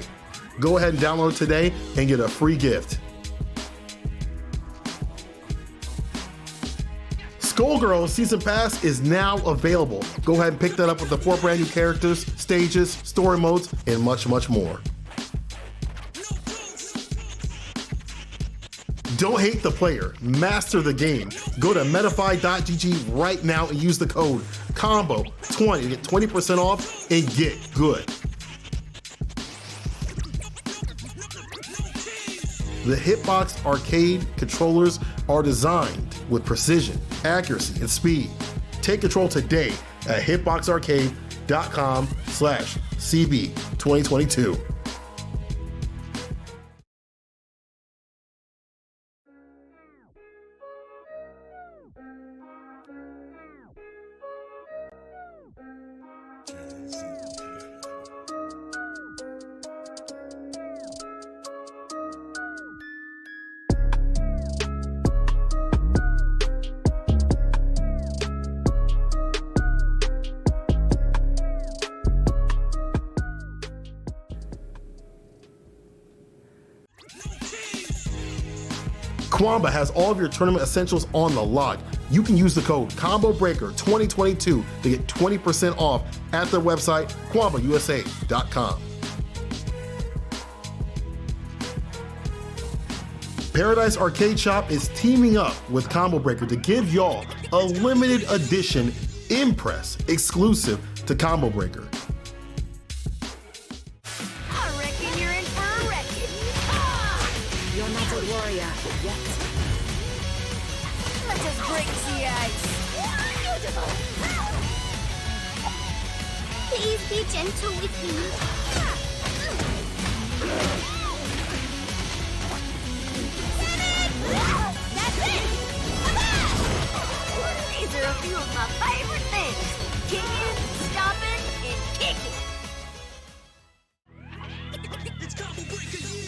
Go ahead and download it today and get a free gift. Skullgirls Season Pass is now available. Go ahead and pick that up with the 4 brand new characters, stages, story modes, and much, much more. Don't hate the player, master the game. Go to metafy.gg right now and use the code COMBO20 to get 20% off and get good. The Hitbox Arcade controllers are designed with precision, accuracy, and speed. Take control today at hitboxarcade.com/CB2022. Kwamba has all of your tournament essentials on the lot. You can use the code ComboBreaker2022 to get 20% off at their website, KwambaUSA.com. Paradise Arcade Shop is teaming up with Combo Breaker to give y'all a limited edition Impress exclusive to Combo Breaker. I reckon you're in for a wrecking. You're not a warrior yet. Let us break the ice. Please be gentle with me. That's it! These are a few of my favorite things. Kicking, stopping, and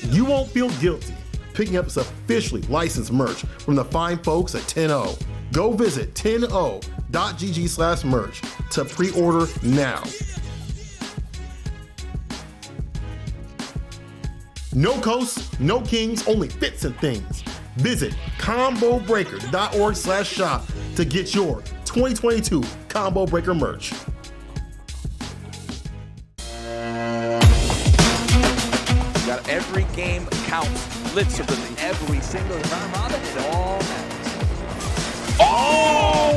kicking. You won't feel guilty picking up this officially licensed merch from the fine folks at 10O. Go visit 10o.gg/merch to pre-order now. No coasts, no kings, only fits and things. Visit combobreaker.org/shop to get your 2022 Combo Breaker merch. Got every game counts, literally every single time. It all matters. Oh!